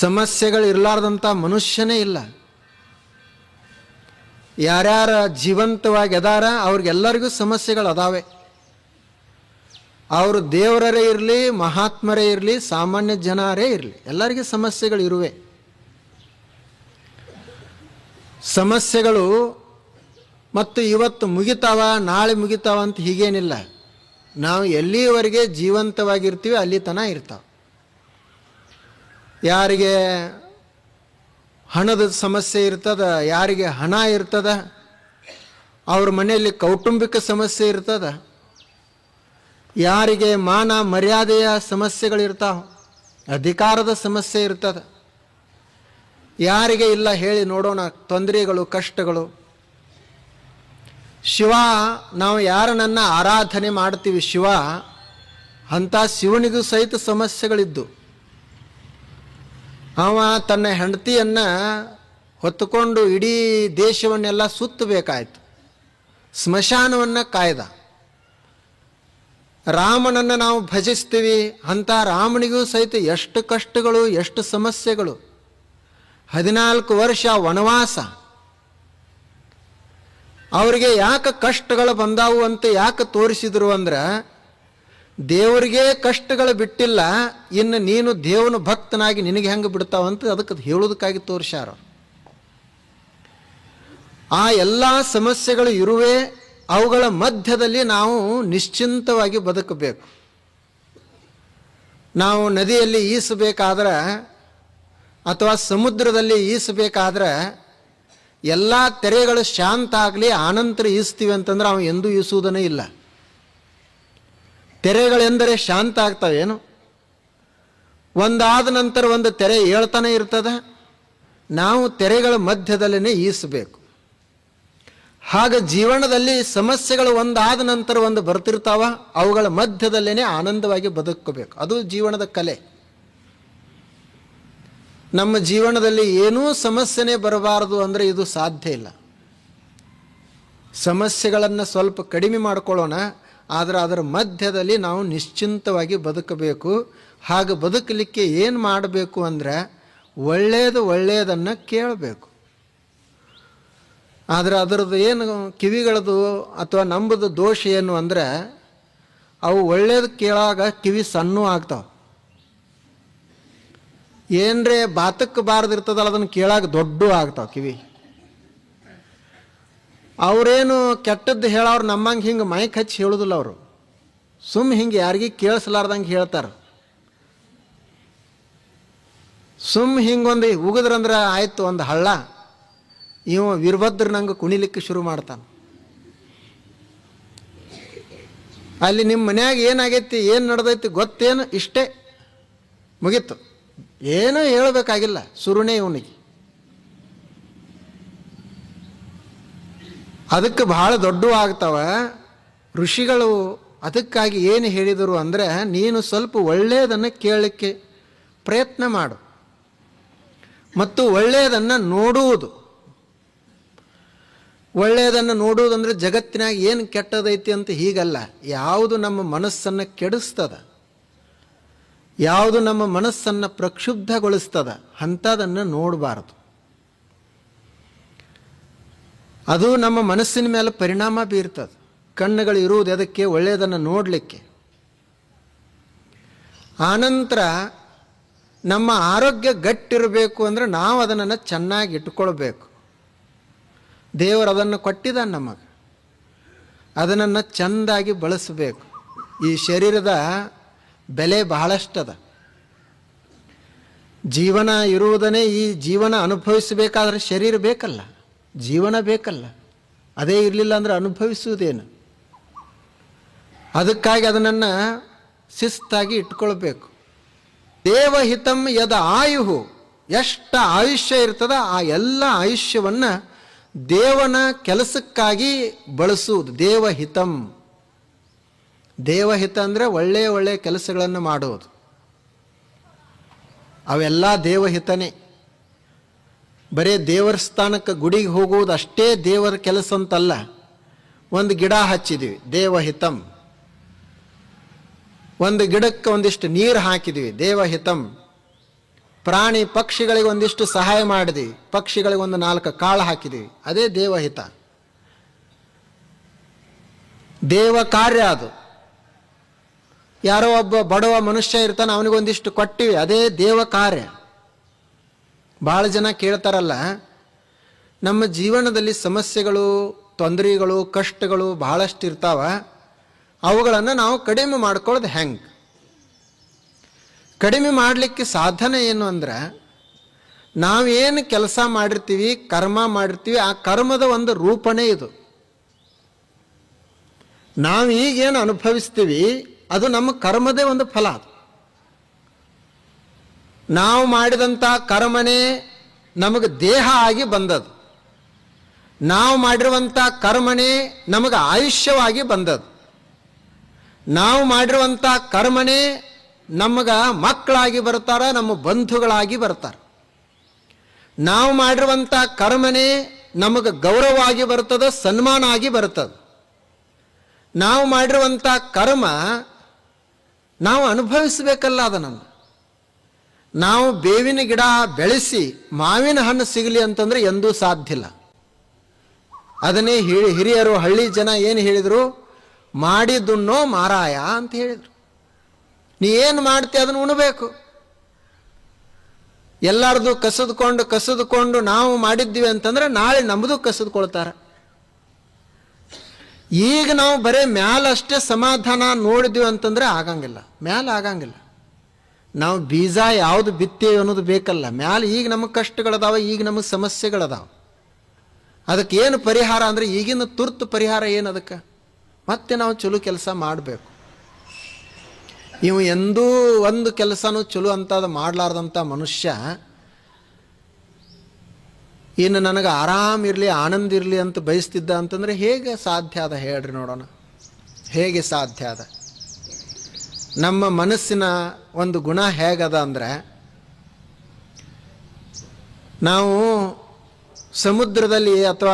ಸಮಸ್ಯೆಗಳು ಇರಲಾರ್ದಂಥ ಮನುಷ್ಯನೇ ಇಲ್ಲ. ಯಾರ್ಯಾರ ಜೀವಂತವಾಗಿ ಅದಾರ ಅವ್ರಿಗೆಲ್ಲರಿಗೂ ಸಮಸ್ಯೆಗಳು ಅದಾವೆ. ಅವರು ದೇವರೇ ಇರಲಿ, ಮಹಾತ್ಮರೇ ಇರಲಿ, ಸಾಮಾನ್ಯ ಜನರೇ ಇರಲಿ, ಎಲ್ಲರಿಗೂ ಸಮಸ್ಯೆಗಳು ಇರುವೆ. ಸಮಸ್ಯೆಗಳು ಮತ್ತು ಇವತ್ತು ಮುಗಿತಾವ ನಾಳೆ ಮುಗಿತಾವ ಅಂತ ಹೀಗೇನಿಲ್ಲ. ನಾವು ಎಲ್ಲಿಯವರೆಗೆ ಜೀವಂತವಾಗಿರ್ತೀವಿ ಅಲ್ಲಿ ತನಕ ಇರ್ತಾವೆ. ಯಾರಿಗೆ ಹಣದ ಸಮಸ್ಯೆ ಇರ್ತದ, ಯಾರಿಗೆ ಹಣ ಇರ್ತದ, ಅವ್ರ ಮನೆಯಲ್ಲಿ ಕೌಟುಂಬಿಕ ಸಮಸ್ಯೆ ಇರ್ತದ, ಯಾರಿಗೆ ಮಾನ ಮರ್ಯಾದೆಯ ಸಮಸ್ಯೆಗಳಿರ್ತಾವೆ, ಅಧಿಕಾರದ ಸಮಸ್ಯೆ ಇರ್ತದೆ, ಯಾರಿಗೆ ಇಲ್ಲ ಹೇಳಿ ನೋಡೋಣ ತೊಂದರೆಗಳು ಕಷ್ಟಗಳು. ಶಿವ, ನಾವು ಯಾರನ್ನ ಆರಾಧನೆ ಮಾಡ್ತೀವಿ ಶಿವ, ಅಂಥ ಶಿವನಿಗೂ ಸಹಿತ ಸಮಸ್ಯೆಗಳಿದ್ದು ಅವ ತನ್ನ ಹೆಂಡತಿಯನ್ನು ಹೊತ್ತುಕೊಂಡು ಇಡೀ ದೇಶವನ್ನೆಲ್ಲ ಸುತ್ತಬೇಕಾಯ್ತು, ಸ್ಮಶಾನವನ್ನು ಕಾಯ್ದ. ರಾಮನನ್ನು ನಾವು ಭಜಿಸ್ತೀವಿ, ಅಂಥ ರಾಮನಿಗೂ ಸಹಿತ ಎಷ್ಟು ಕಷ್ಟಗಳು ಎಷ್ಟು ಸಮಸ್ಯೆಗಳು. 14 ವರ್ಷ ವನವಾಸ. ಅವರಿಗೆ ಯಾಕೆ ಕಷ್ಟಗಳು ಬಂದಾವು ಅಂತ ಯಾಕೆ ತೋರಿಸಿದ್ರು ಅಂದ್ರೆ, ದೇವರಿಗೆ ಕಷ್ಟಗಳು ಬಿಟ್ಟಿಲ್ಲ, ಇನ್ನು ನೀನು ದೇವನ ಭಕ್ತನಾಗಿ ನಿನಗೆ ಹೆಂಗೆ ಬಿಡ್ತಾವಂತ ಅದಕ್ಕೆ ಹೇಳೋದಕ್ಕಾಗಿ ತೋರಿಸ್ಯಾರ. ಆ ಎಲ್ಲ ಸಮಸ್ಯೆಗಳು ಇರುವೆ, ಅವುಗಳ ಮಧ್ಯದಲ್ಲಿ ನಾವು ನಿಶ್ಚಿಂತವಾಗಿ ಬದುಕಬೇಕು. ನಾವು ನದಿಯಲ್ಲಿ ಈಸಬೇಕಾದ್ರೆ ಅಥವಾ ಸಮುದ್ರದಲ್ಲಿ ಈಸಬೇಕಾದ್ರೆ ಎಲ್ಲ ತೆರೆಗಳು ಶಾಂತ ಆಗಲಿ ಆನಂತರ ಈಸ್ತೀವಿ ಅಂತಂದ್ರೆ ಅವು ಎಂದೂ ಈಸುವುದನ್ನೇ ಇಲ್ಲ. ತೆರೆಗಳೆಂದರೆ ಶಾಂತ ಆಗ್ತಾವೇನು? ಒಂದಾದ ನಂತರ ಒಂದು ತೆರೆ ಹೇಳ್ತಾನೆ ಇರ್ತದೆ. ನಾವು ತೆರೆಗಳ ಮಧ್ಯದಲ್ಲೇ ಈಸಬೇಕು. ಹಾಗೆ ಜೀವನದಲ್ಲಿ ಸಮಸ್ಯೆಗಳು ಒಂದಾದ ನಂತರ ಒಂದು ಬರ್ತಿರ್ತಾವ, ಅವುಗಳ ಮಧ್ಯದಲ್ಲೇ ಆನಂದವಾಗಿ ಬದುಕಬೇಕು. ಅದು ಜೀವನದ ಕಲೆ. ನಮ್ಮ ಜೀವನದಲ್ಲಿ ಏನೂ ಸಮಸ್ಯೆನೇ ಬರಬಾರದು ಅಂದರೆ ಇದು ಸಾಧ್ಯ ಇಲ್ಲ. ಸಮಸ್ಯೆಗಳನ್ನು ಸ್ವಲ್ಪ ಕಡಿಮೆ ಮಾಡಿಕೊಳ್ಳೋಣ, ಆದರೆ ಅದರ ಮಧ್ಯದಲ್ಲಿ ನಾವು ನಿಶ್ಚಿಂತವಾಗಿ ಬದುಕಬೇಕು. ಹಾಗೆ ಬದುಕಲಿಕ್ಕೆ ಏನು ಮಾಡಬೇಕು ಅಂದರೆ ಒಳ್ಳೆಯದನ್ನು ಕೇಳಬೇಕು. ಆದರೆ ಅದರದ್ದು ಏನು ಕಿವಿಗಳದು ಅಥವಾ ನಂಬುದು ದೋಷ ಏನು ಅಂದರೆ, ಅವು ಒಳ್ಳೇದು ಕೇಳಾಗ ಕಿವಿ ಸಣ್ಣ ಆಗ್ತಾವೆ. ಏನರೇ ಬಾತಕ್ಕೆ ಬಾರದಿರ್ತದಲ್ಲ ಅದನ್ನು ಕೇಳಾಗ ದೊಡ್ಡ ಆಗ್ತಾವೆ ಕಿವಿ. ಅವರೇನು ಕೆಟ್ಟದ್ದು ಹೇಳೋರು ನಮ್ಮಂಗೆ ಹಿಂಗೆ ಮೈಕ್ ಹಚ್ಚಿ ಹೇಳೋದಿಲ್ಲ. ಅವರು ಹಿಂಗೆ ಯಾರಿಗೂ ಕೇಳಿಸ್ಲಾರ್ದಂಗೆ ಹೇಳ್ತಾರೆ. ಹಿಂಗೊಂದು ಉಗಿದ್ರಂದ್ರೆ ಆಯಿತು, ಒಂದು ಹಳ್ಳ, ಇವ ವೀರಭದ್ರ ನಂಗೆ ಕುಣಿಲಿಕ್ಕೆ ಶುರು ಮಾಡ್ತಾನೆ. ಅಲ್ಲಿ ನಿಮ್ಮ ಮನ್ಯಾಗ ಏನಾಗೈತಿ ಏನು ನಡೆದೈತಿ ಗೊತ್ತೇನು, ಇಷ್ಟೇ ಮುಗೀತು, ಏನೂ ಹೇಳಬೇಕಾಗಿಲ್ಲ, ಶುರುನೇ ಇವನಿಗೆ. ಅದಕ್ಕೆ ಬಹಳ ದೊಡ್ಡ ಆಗ್ತಾವ. ಋಷಿಗಳು ಅದಕ್ಕಾಗಿ ಏನು ಹೇಳಿದರು ಅಂದರೆ, ನೀನು ಸ್ವಲ್ಪ ಒಳ್ಳೆಯದನ್ನು ಕೇಳಲಿಕ್ಕೆ ಪ್ರಯತ್ನ ಮಾಡು ಮತ್ತು ಒಳ್ಳೆಯದನ್ನು ನೋಡುವುದು. ಒಳ್ಳೆಯದನ್ನು ನೋಡುವುದಂದ್ರೆ ಜಗತ್ತಿನಾಗ ಏನು ಕೆಟ್ಟದೈತಿ ಅಂತ ಹೀಗಲ್ಲ. ಯಾವುದು ನಮ್ಮ ಮನಸ್ಸನ್ನು ಕೆಡಿಸ್ತದ, ಯಾವುದು ನಮ್ಮ ಮನಸ್ಸನ್ನು ಪ್ರಕ್ಷುಬ್ಧಗೊಳಿಸ್ತದ ಅಂಥದನ್ನು ನೋಡಬಾರದು. ಅದು ನಮ್ಮ ಮನಸ್ಸಿನ ಮೇಲೆ ಪರಿಣಾಮ ಬೀರ್ತದೆ. ಕಣ್ಣುಗಳು ಇರುವುದು ಅದಕ್ಕೆ ಒಳ್ಳೆಯದನ್ನು ನೋಡಲಿಕ್ಕೆ. ಆನಂತರ ನಮ್ಮ ಆರೋಗ್ಯ ಗಟ್ಟಿರಬೇಕು ಅಂದರೆ ನಾವು ಅದನ್ನು ಚೆನ್ನಾಗಿ ಇಟ್ಕೊಳ್ಬೇಕು. ದೇವರು ಅದನ್ನು ಕೊಟ್ಟಿದ್ದಾನೆ ನಮಗೆ, ಅದನ್ನು ಚೆಂದಾಗಿ ಬಳಸಬೇಕು. ಈ ಶರೀರದ ಬೆಲೆ ಬಹಳಷ್ಟದ. ಜೀವನ ಇರುವುದನ್ನೇ, ಈ ಜೀವನ ಅನುಭವಿಸಬೇಕಾದ್ರೆ ಶರೀರ ಬೇಕಲ್ಲ, ಜೀವನ ಬೇಕಲ್ಲ. ಅದೇ ಇರಲಿಲ್ಲ ಅಂದರೆ ಅನುಭವಿಸುವುದೇನು? ಅದಕ್ಕಾಗಿ ಅದನ್ನು ಶಿಸ್ತಾಗಿ ಇಟ್ಕೊಳ್ಬೇಕು. ದೇವಹಿತಂ ಯದ ಆಯುಹು, ಎಷ್ಟು ಆಯುಷ್ಯ ಇರ್ತದ ಆ ಎಲ್ಲ ಆಯುಷ್ಯವನ್ನು ದೇವನ ಕೆಲಸಕ್ಕಾಗಿ ಬಳಸುವುದು ದೇವಹಿತಂ. ದೇವಹಿತ ಅಂದರೆ ಒಳ್ಳೆಯ ಒಳ್ಳೆಯ ಕೆಲಸಗಳನ್ನು ಮಾಡುವುದು. ಅವೆಲ್ಲ ದೇವಹಿತನೇ. ಬರೀ ದೇವರ ಸ್ಥಾನಕ್ಕೆ ಗುಡಿಗೆ ಹೋಗುವುದು ಅಷ್ಟೇ ದೇವರ ಕೆಲಸ ಅಂತಲ್ಲ. ಒಂದು ಗಿಡ ಹಚ್ಚಿದ್ವಿ, ದೇವಹಿತಂ. ಒಂದು ಗಿಡಕ್ಕೆ ಒಂದಿಷ್ಟು ನೀರು ಹಾಕಿದ್ವಿ, ದೇವಹಿತಂ. ಪ್ರಾಣಿ ಪಕ್ಷಿಗಳಿಗೆ ಒಂದಿಷ್ಟು ಸಹಾಯ ಮಾಡಿದ್ವಿ, ಪಕ್ಷಿಗಳಿಗೆ ಒಂದು 4 ಕಾಳು ಹಾಕಿದ್ವಿ, ಅದೇ ದೇವಹಿತ. ದೇವ ಕಾರ್ಯ ಅದು. ಯಾರೋ ಒಬ್ಬ ಬಡವ ಮನುಷ್ಯ ಇರ್ತಾನೆ, ಅವನಿಗೊಂದಿಷ್ಟು ಕೊಟ್ಟಿವಿ, ಅದೇ ದೇವ ಕಾರ್ಯ. ಭಾಳ ಜನ ಕೇಳ್ತಾರಲ್ಲ, ನಮ್ಮ ಜೀವನದಲ್ಲಿ ಸಮಸ್ಯೆಗಳು ತೊಂದರೆಗಳು ಕಷ್ಟಗಳು ಬಹಳಷ್ಟು ಇರ್ತಾವ. ಅವುಗಳನ್ನು ನಾವು ಕಡಿಮೆ ಮಾಡ್ಕೊಳ್ಳೋದು ಹೆಂಗೆ? ಕಡಿಮೆ ಮಾಡಲಿಕ್ಕೆ ಸಾಧನ ಏನು ಅಂದ್ರೆ, ನಾವೇನು ಕೆಲಸ ಮಾಡಿರ್ತೀವಿ, ಕರ್ಮ ಮಾಡಿರ್ತೀವಿ, ಆ ಕರ್ಮದ ಒಂದು ರೂಪನೇ ಇದು. ನಾವು ಈಗೇನು ಅನುಭವಿಸ್ತೀವಿ ಅದು ನಮ್ಮ ಕರ್ಮದೇ ಒಂದು ಫಲ. ಅದು ನಾವು ಮಾಡಿದಂಥ ಕರ್ಮನೇ ನಮಗೆ ದೇಹ ಆಗಿ ಬಂದದ್ದು. ನಾವು ಮಾಡಿರುವಂಥ ಕರ್ಮನೇ ನಮಗೆ ಆಯುಷ್ಯವಾಗಿ ಬಂದದ್ದು. ನಾವು ಮಾಡಿರುವಂಥ ಕರ್ಮನೇ ನಮಗೆ ಮಕ್ಕಳಾಗಿ ಬರ್ತಾರೆ, ನಮ್ಮ ಬಂಧುಗಳಾಗಿ ಬರ್ತಾರೆ. ನಾವು ಮಾಡಿರುವಂಥ ಕರ್ಮನೇ ನಮಗೆ ಗೌರವವಾಗಿ ಬರ್ತದೆ, ಸನ್ಮಾನ ಆಗಿ ಬರ್ತದೆ. ನಾವು ಮಾಡಿರುವಂಥ ಕರ್ಮ ನಾವು ಅನುಭವಿಸಬೇಕಲ್ಲ ಅದನ್ನು. ನಾವು ಬೇವಿನ ಗಿಡ ಬೆಳೆಸಿ ಮಾವಿನ ಹಣ್ಣು ಸಿಗಲಿ ಅಂತಂದರೆ ಎಂದೂ ಸಾಧ್ಯ ಇಲ್ಲ. ಅದನ್ನೇ ಹಿರಿಯರು ಹಳ್ಳಿ ಜನ ಏನು ಹೇಳಿದರು, ಮಾಡಿದುಣ್ಣೋ ಮಾರಾಯ ಅಂತ ಹೇಳಿದರು. ನೀ ಏನು ಮಾಡ್ತಿ ಅದನ್ನು ಉಣಬೇಕು. ಎಲ್ಲರದು ಕಸಿದುಕೊಂಡು ನಾವು ಮಾಡಿದ್ದೀವಿ ಅಂತಂದ್ರೆ ನಾಳೆ ನಮ್ಮದು ಕಸಿದುಕೊಳ್ತಾರೆ. ಈಗ ನಾವು ಬರೀ ಮ್ಯಾಲಷ್ಟೇ ಸಮಾಧಾನ ನೋಡಿದ್ವಿ ಅಂತಂದರೆ ಆಗಂಗಿಲ್ಲ, ಮ್ಯಾಲ ಆಗಂಗಿಲ್ಲ. ನಾವು ಬೀಜ ಯಾವುದು ಬಿತ್ತೇವೆ ಅನ್ನೋದು ಬೇಕಲ್ಲ. ಮ್ಯಾಲ ಈಗ ನಮಗೆ ಕಷ್ಟಗಳದಾವ, ಈಗ ನಮಗೆ ಸಮಸ್ಯೆಗಳದಾವ. ಅದಕ್ಕೆ ಏನು ಪರಿಹಾರ ಅಂದರೆ, ಈಗಿನ ತುರ್ತು ಪರಿಹಾರ ಏನು ಅದಕ್ಕೆ? ಮತ್ತೆ ನಾವು ಚಲೋ ಕೆಲಸ ಮಾಡಬೇಕು. ಇವು ಎಂದೂ ಒಂದು ಕೆಲಸನೂ ಚಲೋ ಅಂತದ ಮಾಡಲಾರ್ದಂಥ ಮನುಷ್ಯ ಇನ್ನು ನನಗೆ ಆರಾಮಿರಲಿ, ಆನಂದ ಇರಲಿ ಅಂತ ಬಯಸ್ತಿದ್ದ ಅಂತಂದರೆ ಹೇಗೆ ಸಾಧ್ಯ ಅದ ಹೇಳ್ರಿ ನೋಡೋಣ? ಹೇಗೆ ಸಾಧ್ಯ ಅದ? ನಮ್ಮ ಮನಸ್ಸಿನ ಒಂದು ಗುಣ ಹೇಗದ ಅಂದರೆ, ನಾವು ಸಮುದ್ರದಲ್ಲಿ ಅಥವಾ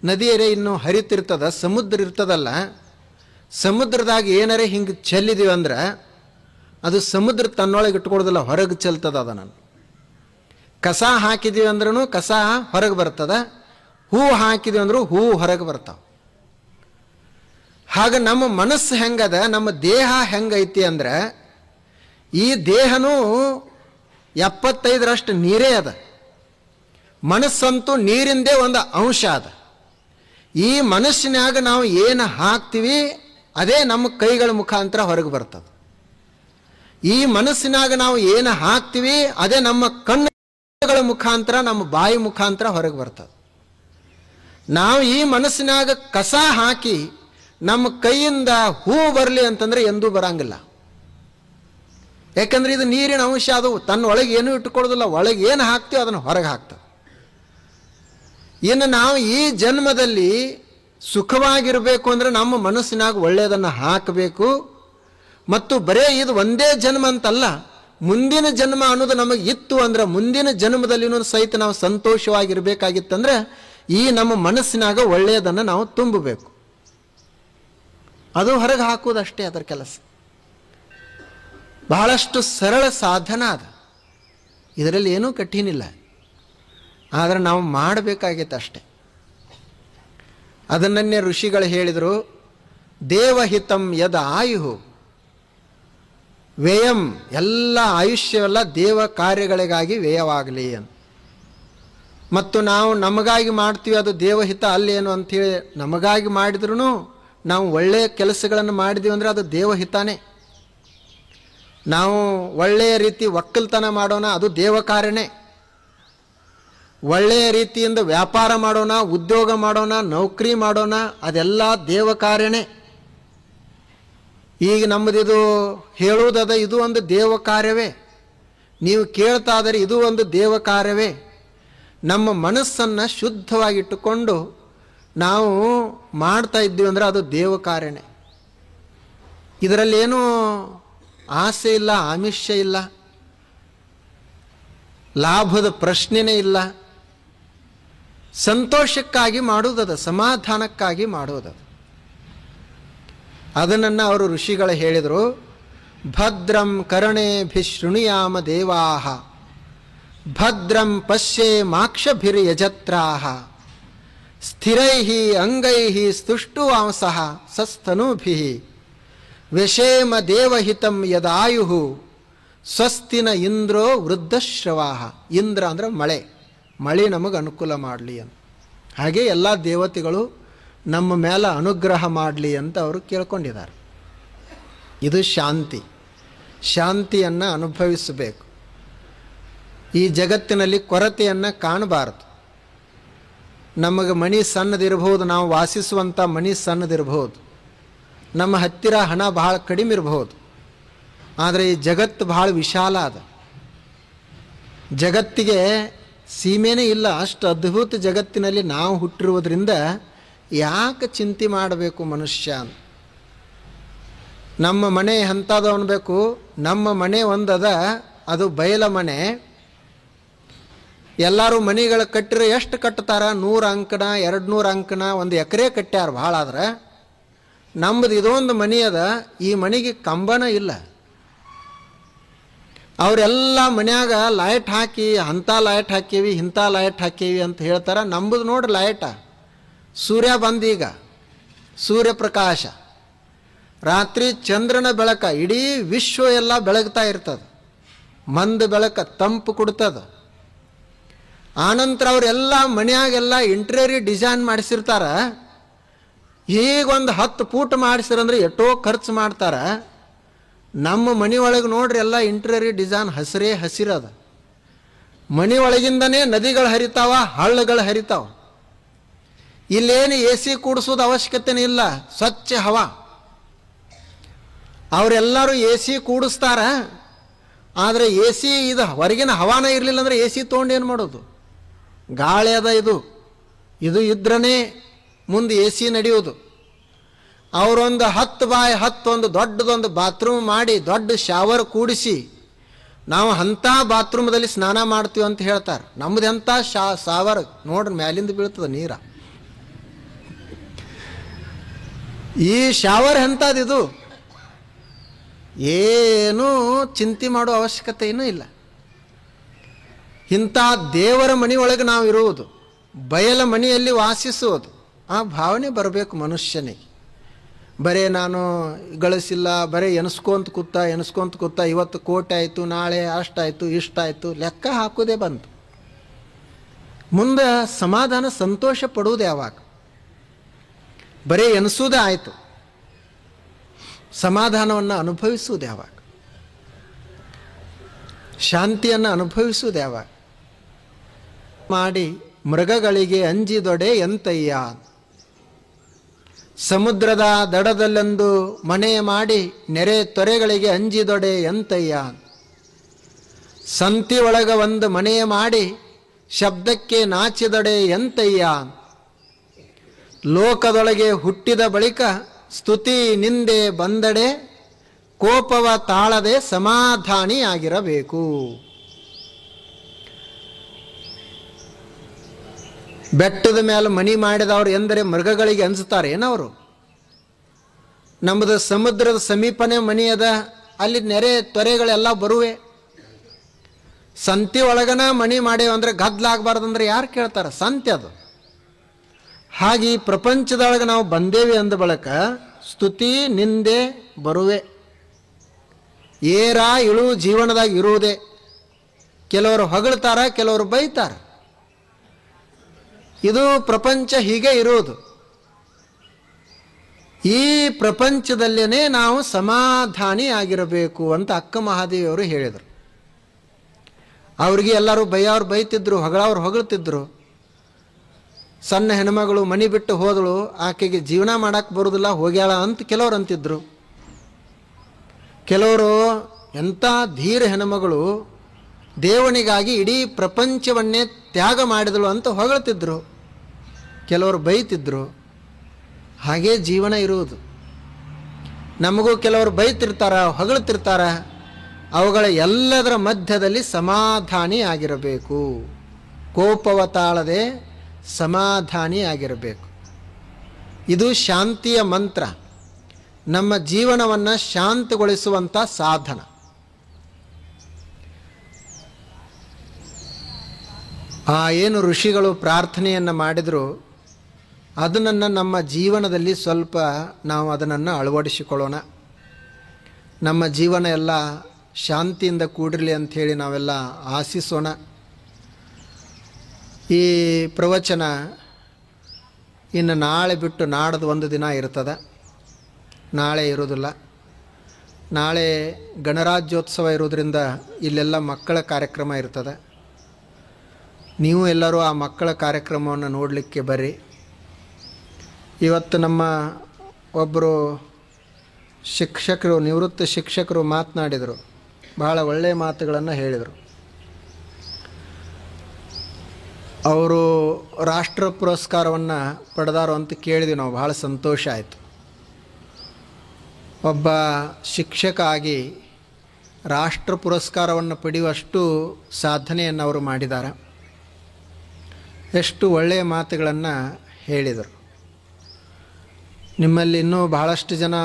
ನದಿಯರೇ ಇನ್ನೂ ಹರಿತಿರ್ತದ, ಸಮುದ್ರ ಇರ್ತದಲ್ಲ, ಸಮುದ್ರದಾಗ ಏನಾರೇ ಹಿಂಗೆ ಚೆಲ್ಲಿದೀವಿ ಅಂದ್ರೆ ಅದು ಸಮುದ್ರ ತನ್ನೊಳಗೆ ಇಟ್ಕೊಡೋದಿಲ್ಲ, ಹೊರಗೆ ಚೆಲ್ತದ. ಅದ ನಾನು ಕಸ ಹಾಕಿದೀವಿ ಅಂದ್ರೂ ಕಸ ಹೊರಗೆ ಬರ್ತದ, ಹೂವು ಹಾಕಿದೀವಿ ಅಂದ್ರೂ ಹೂವು ಹೊರಗೆ ಬರ್ತಾವ. ಹಾಗೆ ನಮ್ಮ ಮನಸ್ಸು ಹೆಂಗದ, ನಮ್ಮ ದೇಹ ಹೆಂಗೈತಿ ಅಂದ್ರೆ, ಈ ದೇಹನೂ 75% ನೀರೇ ಅದ. ಮನಸ್ಸಂತೂ ನೀರಿಂದೇ ಒಂದು ಅಂಶ ಅದ. ಈ ಮನಸ್ಸಿನಾಗ ನಾವು ಏನು ಹಾಕ್ತೀವಿ ಅದೇ ನಮ್ಮ ಕೈಗಳ ಮುಖಾಂತರ ಹೊರಗೆ ಬರ್ತದೆ. ಈ ಮನಸ್ಸಿನಾಗ ನಾವು ಏನು ಹಾಕ್ತೀವಿ ಅದೇ ನಮ್ಮ ಕಣ್ಣುಗಳ ಮುಖಾಂತರ, ನಮ್ಮ ಬಾಯಿ ಮುಖಾಂತರ ಹೊರಗೆ ಬರ್ತದೆ. ನಾವು ಈ ಮನಸ್ಸಿನಾಗ ಕಸ ಹಾಕಿ ನಮ್ಮ ಕೈಯಿಂದ ಹೂ ಬರಲಿ ಅಂತಂದರೆ ಎಂದೂ ಬರಂಗಿಲ್ಲ. ಯಾಕಂದ್ರೆ ಇದು ನೀರಿನ ಅಂಶ, ಅದು ತನ್ನ ಒಳಗೆ ಏನೂ ಇಟ್ಟುಕೊಳ್ಳೋದಿಲ್ಲ. ಒಳಗೆ ಏನು ಹಾಕ್ತೀವಿ ಅದನ್ನು ಹೊರಗೆ ಹಾಕ್ತದೆ. ಇನ್ನು ನಾವು ಈ ಜನ್ಮದಲ್ಲಿ ಸುಖವಾಗಿರಬೇಕು ಅಂದರೆ ನಮ್ಮ ಮನಸ್ಸಿನಾಗ ಒಳ್ಳೆಯದನ್ನು ಹಾಕಬೇಕು. ಮತ್ತು ಬರೇ ಇದು ಒಂದೇ ಜನ್ಮ ಅಂತಲ್ಲ, ಮುಂದಿನ ಜನ್ಮ ಅನ್ನೋದು ನಮಗೆ ಇತ್ತು ಅಂದ್ರೆ ಮುಂದಿನ ಜನ್ಮದಲ್ಲಿನೂ ಸಹಿತ ನಾವು ಸಂತೋಷವಾಗಿರಬೇಕಾಗಿತ್ತಂದ್ರೆ ಈ ನಮ್ಮ ಮನಸ್ಸಿನಾಗ ಒಳ್ಳೆಯದನ್ನು ನಾವು ತುಂಬಬೇಕು. ಅದು ಹೊರಗೆ ಹಾಕುವುದಷ್ಟೇ ಅದರ ಕೆಲಸ. ಬಹಳಷ್ಟು ಸರಳ ಸಾಧನ ಅದ, ಇದರಲ್ಲಿ ಏನೂ ಕಠಿಣಿಲ್ಲ. ಆದರೆ ನಾವು ಮಾಡಬೇಕಾಗಿತ್ತು ಅಷ್ಟೆ. ಅದನ್ನೇ ಋಷಿಗಳು ಹೇಳಿದರು, ದೇವಹಿತಂ ಯದ ಆಯು ವ್ಯಯಂ, ಎಲ್ಲ ಆಯುಷ್ಯವೆಲ್ಲ ದೇವ ಕಾರ್ಯಗಳಿಗಾಗಿ ವ್ಯಯವಾಗಲಿ ಅಂತ. ಮತ್ತು ನಾವು ನಮಗಾಗಿ ಮಾಡ್ತೀವಿ, ಅದು ದೇವಹಿತ ಅಲ್ಲೇನು ಅಂಥೇಳಿ ನಮಗಾಗಿ ಮಾಡಿದ್ರೂ ನಾವು ಒಳ್ಳೆಯ ಕೆಲಸಗಳನ್ನು ಮಾಡಿದ್ದೀವಿ ಅಂದರೆ ಅದು ದೇವಹಿತನೇ. ನಾವು ಒಳ್ಳೆಯ ರೀತಿ ಒಕ್ಕಲ್ತನ ಮಾಡೋಣ, ಅದು ದೇವ ಕಾರ್ಯನೇ. ಒಳ್ಳೆಯ ರೀತಿಯಿಂದ ವ್ಯಾಪಾರ ಮಾಡೋಣ, ಉದ್ಯೋಗ ಮಾಡೋಣ, ನೌಕರಿ ಮಾಡೋಣ, ಅದೆಲ್ಲ ದೇವ ಕಾರ್ಯನೇ. ಈಗ ನಮ್ಮದಿದು ಹೇಳುವುದದ, ಇದು ಒಂದು ದೇವ ಕಾರ್ಯವೇ. ನೀವು ಕೇಳ್ತಾ ಇದ್ದರೆ ಇದು ಒಂದು ದೇವ ಕಾರ್ಯವೇ. ನಮ್ಮ ಮನಸ್ಸನ್ನು ಶುದ್ಧವಾಗಿಟ್ಟುಕೊಂಡು ನಾವು ಮಾಡ್ತಾ ಇದ್ದೀವಿ ಅಂದರೆ ಅದು ದೇವ ಕಾರ್ಯನೇ. ಇದರಲ್ಲೇನೂ ಆಸೆ ಇಲ್ಲ, ಆಮಿಷ ಇಲ್ಲ, ಲಾಭದ ಪ್ರಶ್ನೆನೇ ಇಲ್ಲ. ಸಂತೋಷಕ್ಕಾಗಿ ಮಾಡುವುದದ, ಸಮಾಧಾನಕ್ಕಾಗಿ ಮಾಡುವುದದು. ಅದನ್ನು ಅವರು ಋಷಿಗಳು ಹೇಳಿದರು, ಭದ್ರಂ ಕರ್ಣೇಭಿಶೃಣುಯಾಮ ದೇವಾಹ ಭದ್ರಂ ಪಶ್ಯೇಮಾಕ್ಷಭಿರ್ಯಜತ್ರಾಹ ಸ್ಥಿರೈಃ ಅಂಗೈಃ ಸ್ತುಷ್ಟುವಾಂಸಃ ಸಸ್ತನೂಭಿಃ ವ್ಯಶೇಮ ದೇವಹಿತಂ ಯದಾಯುಃ ಸ್ವಸ್ತಿನ ಇಂದ್ರೋ ವೃದ್ಧಶ್ರವಾಹ. ಇಂದ್ರ ಅಂದ್ರೆ ಮಳೆ, ಮಳೆ ನಮಗೆ ಅನುಕೂಲ ಮಾಡಲಿ ಅಂತ. ಹಾಗೆ ಎಲ್ಲ ದೇವತೆಗಳು ನಮ್ಮ ಮೇಲೆ ಅನುಗ್ರಹ ಮಾಡಲಿ ಅಂತ ಅವರು ಕೇಳ್ಕೊಂಡಿದ್ದಾರೆ. ಇದು ಶಾಂತಿ. ಶಾಂತಿಯನ್ನು ಅನುಭವಿಸಬೇಕು. ಈ ಜಗತ್ತಿನಲ್ಲಿ ಕೊರತೆಯನ್ನು ಕಾಣಬಾರದು. ನಮಗೆ ಮನೆ ಸಣ್ಣದಿರಬಹುದು, ನಾವು ವಾಸಿಸುವಂಥ ಮನೆ ಸಣ್ಣದಿರಬಹುದು, ನಮ್ಮ ಹತ್ತಿರ ಹಣ ಬಹಳ ಕಡಿಮೆ ಇರಬಹುದು, ಆದರೆ ಈ ಜಗತ್ತು ಬಹಳ ವಿಶಾಲ ಅದ. ಜಗತ್ತಿಗೆ ಸೀಮೆನೇ ಇಲ್ಲ. ಅಷ್ಟು ಅದ್ಭುತ ಜಗತ್ತಿನಲ್ಲಿ ನಾವು ಹುಟ್ಟಿರುವುದರಿಂದ ಯಾಕೆ ಚಿಂತೆ ಮಾಡಬೇಕು ಮನುಷ್ಯ? ನಮ್ಮ ಮನೆ ಎಂಥದ್ದು ಅನ್ಬೇಕು? ನಮ್ಮ ಮನೆ ಒಂದದ, ಅದು ಬಯಲ ಮನೆ. ಎಲ್ಲರೂ ಮನೆಗಳು ಕಟ್ಟಿರೋ ಎಷ್ಟು ಕಟ್ತಾರ? 100 ಅಂಕಣ 200 ಅಂಕಣ 1 ಎಕರೆ ಕಟ್ಟ್ಯಾರ ಭಾಳ. ಆದ್ರೆ ನಮ್ಮದು ಇದೊಂದು ಮನೆ ಅದ, ಈ ಮನೆಗೆ ಕಂಬನ ಇಲ್ಲ. ಅವರೆಲ್ಲ ಮನ್ಯಾಗ ಲೈಟ್ ಹಾಕಿ ಅಂಥ ಲೈಟ್ ಹಾಕೀವಿ ಇಂಥ ಲೈಟ್ ಹಾಕೀವಿ ಅಂತ ಹೇಳ್ತಾರೆ. ನಮ್ಮದು ನೋಡ್ರಿ ಲೈಟ, ಸೂರ್ಯ ಬಂದೀಗ, ಸೂರ್ಯಪ್ರಕಾಶ, ರಾತ್ರಿ ಚಂದ್ರನ ಬೆಳಕ, ಇಡೀ ವಿಶ್ವ ಎಲ್ಲ ಬೆಳಗ್ತಾ ಇರ್ತದೆ. ಮಂದ ಬೆಳಕ ತಂಪು ಕೊಡ್ತದೆ. ಆನಂತರ ಅವರೆಲ್ಲ ಮನ್ಯಾಗೆಲ್ಲ ಇಂಟೀರಿಯರ್ ಡಿಸೈನ್ ಮಾಡಿಸಿರ್ತಾರೆ. ಹೀಗೊಂದು 10 ಫೂಟ್ ಮಾಡಿಸಿರಂದ್ರೆ ಎಷ್ಟೋ ಖರ್ಚು ಮಾಡ್ತಾರೆ. ನಮ್ಮ ಮನೆಯೊಳಗೆ ನೋಡ್ರಿ ಎಲ್ಲ ಇಂಟೀರಿಯರ್ ಡಿಸೈನ್ ಹಸಿರೇ ಹಸಿರದ. ಮನೆಯೊಳಗಿಂದನೇ ನದಿಗಳು ಹರಿತಾವ, ಹಳ್ಳಗಳು ಹರಿತಾವ. ಇಲ್ಲೇನು ಎ ಸಿ ಕೂಡಿಸೋದು ಅವಶ್ಯಕತೆನೇ ಇಲ್ಲ, ಸ್ವಚ್ಛ ಹವಾ. ಅವರೆಲ್ಲರೂ ಎ ಸಿ ಕೂಡಿಸ್ತಾರ. ಆದರೆ ಎ ಸಿ ಇದು ಹೊರಗಿನ ಹವಾನ ಇರಲಿಲ್ಲ ಅಂದರೆ ಎ ಸಿ ತೊಗೊಂಡು ಏನು ಮಾಡೋದು? ಗಾಳಿ ಅದ, ಇದು ಇದ್ರೇ ಮುಂದೆ ಎ ಸಿ ನಡೆಯೋದು. ಅವರೊಂದು 10 by 10 ಒಂದು ದೊಡ್ಡದೊಂದು ಬಾತ್ರೂಮ್ ಮಾಡಿ ದೊಡ್ಡ ಶಾವರ್ ಕೂಡಿಸಿ ನಾವು ಅಂಥ ಬಾತ್ರೂಮ್ದಲ್ಲಿ ಸ್ನಾನ ಮಾಡ್ತೀವಿ ಅಂತ ಹೇಳ್ತಾರೆ. ನಮ್ಮದು ಎಂಥ ಶಾವರ್ ನೋಡ್ರಿ, ಮ್ಯಾಲಿಂದ ಬೀಳ್ತದೆ ನೀರ. ಈ ಶಾವರ್ ಎಂಥದ್ದು? ಏನೂ ಚಿಂತೆ ಮಾಡೋ ಅವಶ್ಯಕತೆ ಏನೂ ಇಲ್ಲ. ಇಂಥ ದೇವರ ಮನೆಯೊಳಗೆ ನಾವು ಇರುವುದು, ಬಯಲ ಮನೆಯಲ್ಲಿ ವಾಸಿಸುವುದು, ಆ ಭಾವನೆ ಬರಬೇಕು ಮನುಷ್ಯನಿಗೆ. ಬರೇ ನಾನು ಗಳಿಸಿಲ್ಲ, ಬರೀ ಎನಿಸ್ಕೊಂತ ಕೂತ ಇವತ್ತು ಕೋಟಿ ಆಯಿತು, ನಾಳೆ ಅಷ್ಟಾಯಿತು ಇಷ್ಟಾಯಿತು ಲೆಕ್ಕ ಹಾಕೋದೇ ಬಂತು. ಮುಂದೆ ಸಮಾಧಾನ ಸಂತೋಷ ಪಡುವುದು ಯಾವಾಗ? ಬರೀ ಎನಿಸೋದೇ ಆಯಿತು. ಸಮಾಧಾನವನ್ನು ಅನುಭವಿಸುವುದು ಯಾವಾಗ? ಶಾಂತಿಯನ್ನು ಅನುಭವಿಸುವುದು ಯಾವಾಗ? ಮಾಡಿ ಮೃಗಗಳಿಗೆ ಅಂಜಿದೊಡೆ ಎಂತಯ್ಯ, ಸಮುದ್ರದ ದಡದಲ್ಲೊಂದು ಮನೆ ಮಾಡಿ ನೆರೆ ತೊರೆಗಳಿಗೆ ಅಂಜಿದೊಡೆ ಎಂತಯ್ಯ, ಸಂತಿ ಒಳಗ ಒಂದು ಮನೆ ಮಾಡಿ ಶಬ್ದಕ್ಕೆ ನಾಚಿದೊಡೆ ಎಂತಯ್ಯ, ಲೋಕದೊಳಗೆ ಹುಟ್ಟಿದ ಬಳಿಕ ಸ್ತುತಿ ನಿಂದೆ ಬಂದಡೆ ಕೋಪವ ತಾಳದೆ ಸಮಾಧಾನಿಯಾಗಿರಬೇಕು. ಬೆಟ್ಟದ ಮೇಲೆ ಮನಿ ಮಾಡಿದವರು ಎಂದರೆ ಮೃಗಗಳಿಗೆ ಅನ್ಸುತ್ತಾರೆ ಏನವರು? ನಮ್ಮದು ಸಮುದ್ರದ ಸಮೀಪನೇ ಮನಿ ಅದ, ಅಲ್ಲಿ ನೆರೆ ತೊರೆಗಳೆಲ್ಲ ಬರುವೆ. ಸಂತಿ ಒಳಗನ ಮನಿ ಮಾಡೇವು ಅಂದರೆ ಗದ್ದಲಾಗಬಾರ್ದಂದ್ರೆ ಯಾರು ಕೇಳ್ತಾರೆ? ಸಂತೆ ಅದು. ಹಾಗೆ ಈ ಪ್ರಪಂಚದೊಳಗೆ ನಾವು ಬಂದೇವಿ ಅಂದ ಬಳಕ ಸ್ತುತಿ ನಿಂದೆ ಬರುವೆ. ಏರ ಇಳು ಜೀವನದಾಗ ಇರುವುದೇ. ಕೆಲವರು ಹೊಗಳ್ತಾರ, ಕೆಲವರು ಬೈತಾರ. ಇದು ಪ್ರಪಂಚ ಹೀಗೆ ಇರುವುದು. ಈ ಪ್ರಪಂಚದಲ್ಲೇ ನಾವು ಸಮಾಧಾನಿ ಆಗಿರಬೇಕು ಅಂತ ಅಕ್ಕ ಮಹಾದೇವಿಯವರು ಹೇಳಿದರು. ಅವ್ರಿಗೆ ಎಲ್ಲರೂ ಬೈಯವ್ರು ಬೈತಿದ್ರು, ಹೊಗಳವ್ರು ಹೊಗಳ್ತಿದ್ರು. ಸಣ್ಣ ಹೆಣ್ಮಗಳು ಮನೆ ಬಿಟ್ಟು ಹೋದಳು, ಆಕೆಗೆ ಜೀವನ ಮಾಡಕ್ಕೆ ಬರೋದಿಲ್ಲ, ಹೋಗ್ಯಾಳ ಅಂತ ಕೆಲವರು ಅಂತಿದ್ರು. ಕೆಲವರು ಎಂಥ ಧೀರ ಹೆಣ್ಮಗಳು, ದೇವನಿಗಾಗಿ ಇಡೀ ಪ್ರಪಂಚವನ್ನೇ ತ್ಯಾಗ ಮಾಡಿದಳು ಅಂತ ಹೊಗಳ್ತಿದ್ರು. ಕೆಲವರು ಬೈತಿದ್ರು. ಹಾಗೇ ಜೀವನ ಇರುವುದು. ನಮಗೂ ಕೆಲವರು ಬೈತಿರ್ತಾರ, ಹೊಗಳ್ತಿರ್ತಾರ. ಅವುಗಳ ಎಲ್ಲದರ ಮಧ್ಯದಲ್ಲಿ ಸಮಾಧಾನಿ ಆಗಿರಬೇಕು. ಕೋಪವ ತಾಳದೆ ಸಮಾಧಾನಿ ಆಗಿರಬೇಕು. ಇದು ಶಾಂತಿಯ ಮಂತ್ರ, ನಮ್ಮ ಜೀವನವನ್ನು ಶಾಂತಗೊಳಿಸುವಂಥ ಸಾಧನ. ಏನು ಋಷಿಗಳು ಪ್ರಾರ್ಥನೆಯನ್ನು ಮಾಡಿದರು ಅದನ್ನು ನಮ್ಮ ಜೀವನದಲ್ಲಿ ಸ್ವಲ್ಪ ನಾವು ಅದನ್ನು ಅಳವಡಿಸಿಕೊಳ್ಳೋಣ. ನಮ್ಮ ಜೀವನ ಎಲ್ಲ ಶಾಂತಿಯಿಂದ ಕೂಡಿರಲಿ ಅಂಥೇಳಿ ನಾವೆಲ್ಲ ಆಶಿಸೋಣ. ಈ ಪ್ರವಚನ ಇನ್ನು ನಾಳೆ ಬಿಟ್ಟು ನಾಡ್ದು ಒಂದು ದಿನ ಇರ್ತದೆ, ನಾಳೆ ಇರೋದಿಲ್ಲ. ನಾಳೆ ಗಣರಾಜ್ಯೋತ್ಸವ ಇರೋದ್ರಿಂದ ಇಲ್ಲೆಲ್ಲ ಮಕ್ಕಳ ಕಾರ್ಯಕ್ರಮ ಇರ್ತದೆ. ನೀವು ಎಲ್ಲರೂ ಆ ಮಕ್ಕಳ ಕಾರ್ಯಕ್ರಮವನ್ನು ನೋಡಲಿಕ್ಕೆ ಬರ್ರಿ. ಇವತ್ತು ನಮ್ಮ ಒಬ್ಬರು ಶಿಕ್ಷಕರು, ನಿವೃತ್ತ ಶಿಕ್ಷಕರು ಮಾತನಾಡಿದರು, ಬಹಳ ಒಳ್ಳೆಯ ಮಾತುಗಳನ್ನು ಹೇಳಿದರು. ಅವರು ರಾಷ್ಟ್ರ ಪುರಸ್ಕಾರವನ್ನು ಪಡೆದಾರು ಅಂತ ಕೇಳಿದ್ವಿ ನಾವು, ಭಾಳ ಸಂತೋಷ ಆಯಿತು. ಒಬ್ಬ ಶಿಕ್ಷಕ ಆಗಿ ರಾಷ್ಟ್ರ ಪುರಸ್ಕಾರವನ್ನು ಪಡೆಯುವಷ್ಟು ಸಾಧನೆಯನ್ನು ಅವರು ಮಾಡಿದ್ದಾರೆ. ಎಷ್ಟು ಒಳ್ಳೆಯ ಮಾತುಗಳನ್ನು ಹೇಳಿದರು. ನಿಮ್ಮಲ್ಲಿ ಇನ್ನೂ ಬಹಳಷ್ಟು ಜನ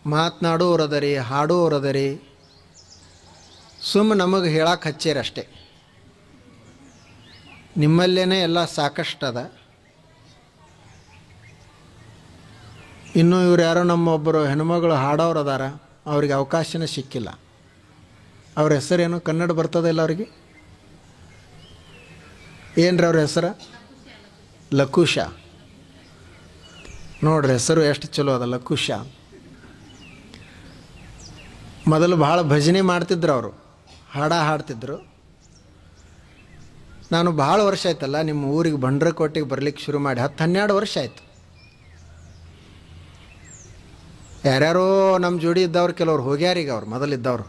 ಮಾತನಾಡೋರದರಿ, ಹಾಡೋರದರಿ, ಸುಮ್ಮ ನಮಗೆ ಹೇಳಕ್ಕೆ ಹಚ್ಚೇರಷ್ಟೇ. ನಿಮ್ಮಲ್ಲೇ ಎಲ್ಲ ಸಾಕಷ್ಟು ಅದ. ಇನ್ನೂ ಇವ್ರು ಯಾರೋ ನಮ್ಮೊಬ್ಬರು ಹೆಣ್ಮಗಳು ಹಾಡೋರು ಅದಾರ, ಅವ್ರಿಗೆ ಅವಕಾಶನೇ ಸಿಕ್ಕಿಲ್ಲ. ಅವ್ರ ಹೆಸರೇನು ಕನ್ನಡ ಬರ್ತದಿಲ್ಲ ಅವ್ರಿಗೆ? ಏನ್ರಿ ಅವ್ರ ಹೆಸರು? ಲಕುಶ. ನೋಡ್ರಿ ಹೆಸರು ಎಷ್ಟು ಚಲೋ ಅದ, ಲಕುಶ. ಮೊದಲು ಭಾಳ ಭಜನೆ ಮಾಡ್ತಿದ್ರು, ಅವರು ಹಾಡ್ತಿದ್ರು. ನಾನು ಭಾಳ ವರ್ಷ ಆಯ್ತಲ್ಲ ನಿಮ್ಮ ಊರಿಗೆ ಬಂಡ್ರಕೋಟೆಗೆ ಬರಲಿಕ್ಕೆ ಶುರು ಮಾಡಿ 10-12 ವರ್ಷ ಆಯಿತು. ಯಾರ್ಯಾರೋ ನಮ್ಮ ಜೋಡಿ ಇದ್ದವ್ರು ಕೆಲವ್ರು ಹೋಗ್ಯಾರೀಗ, ಅವ್ರು ಮೊದಲಿದ್ದವ್ರು.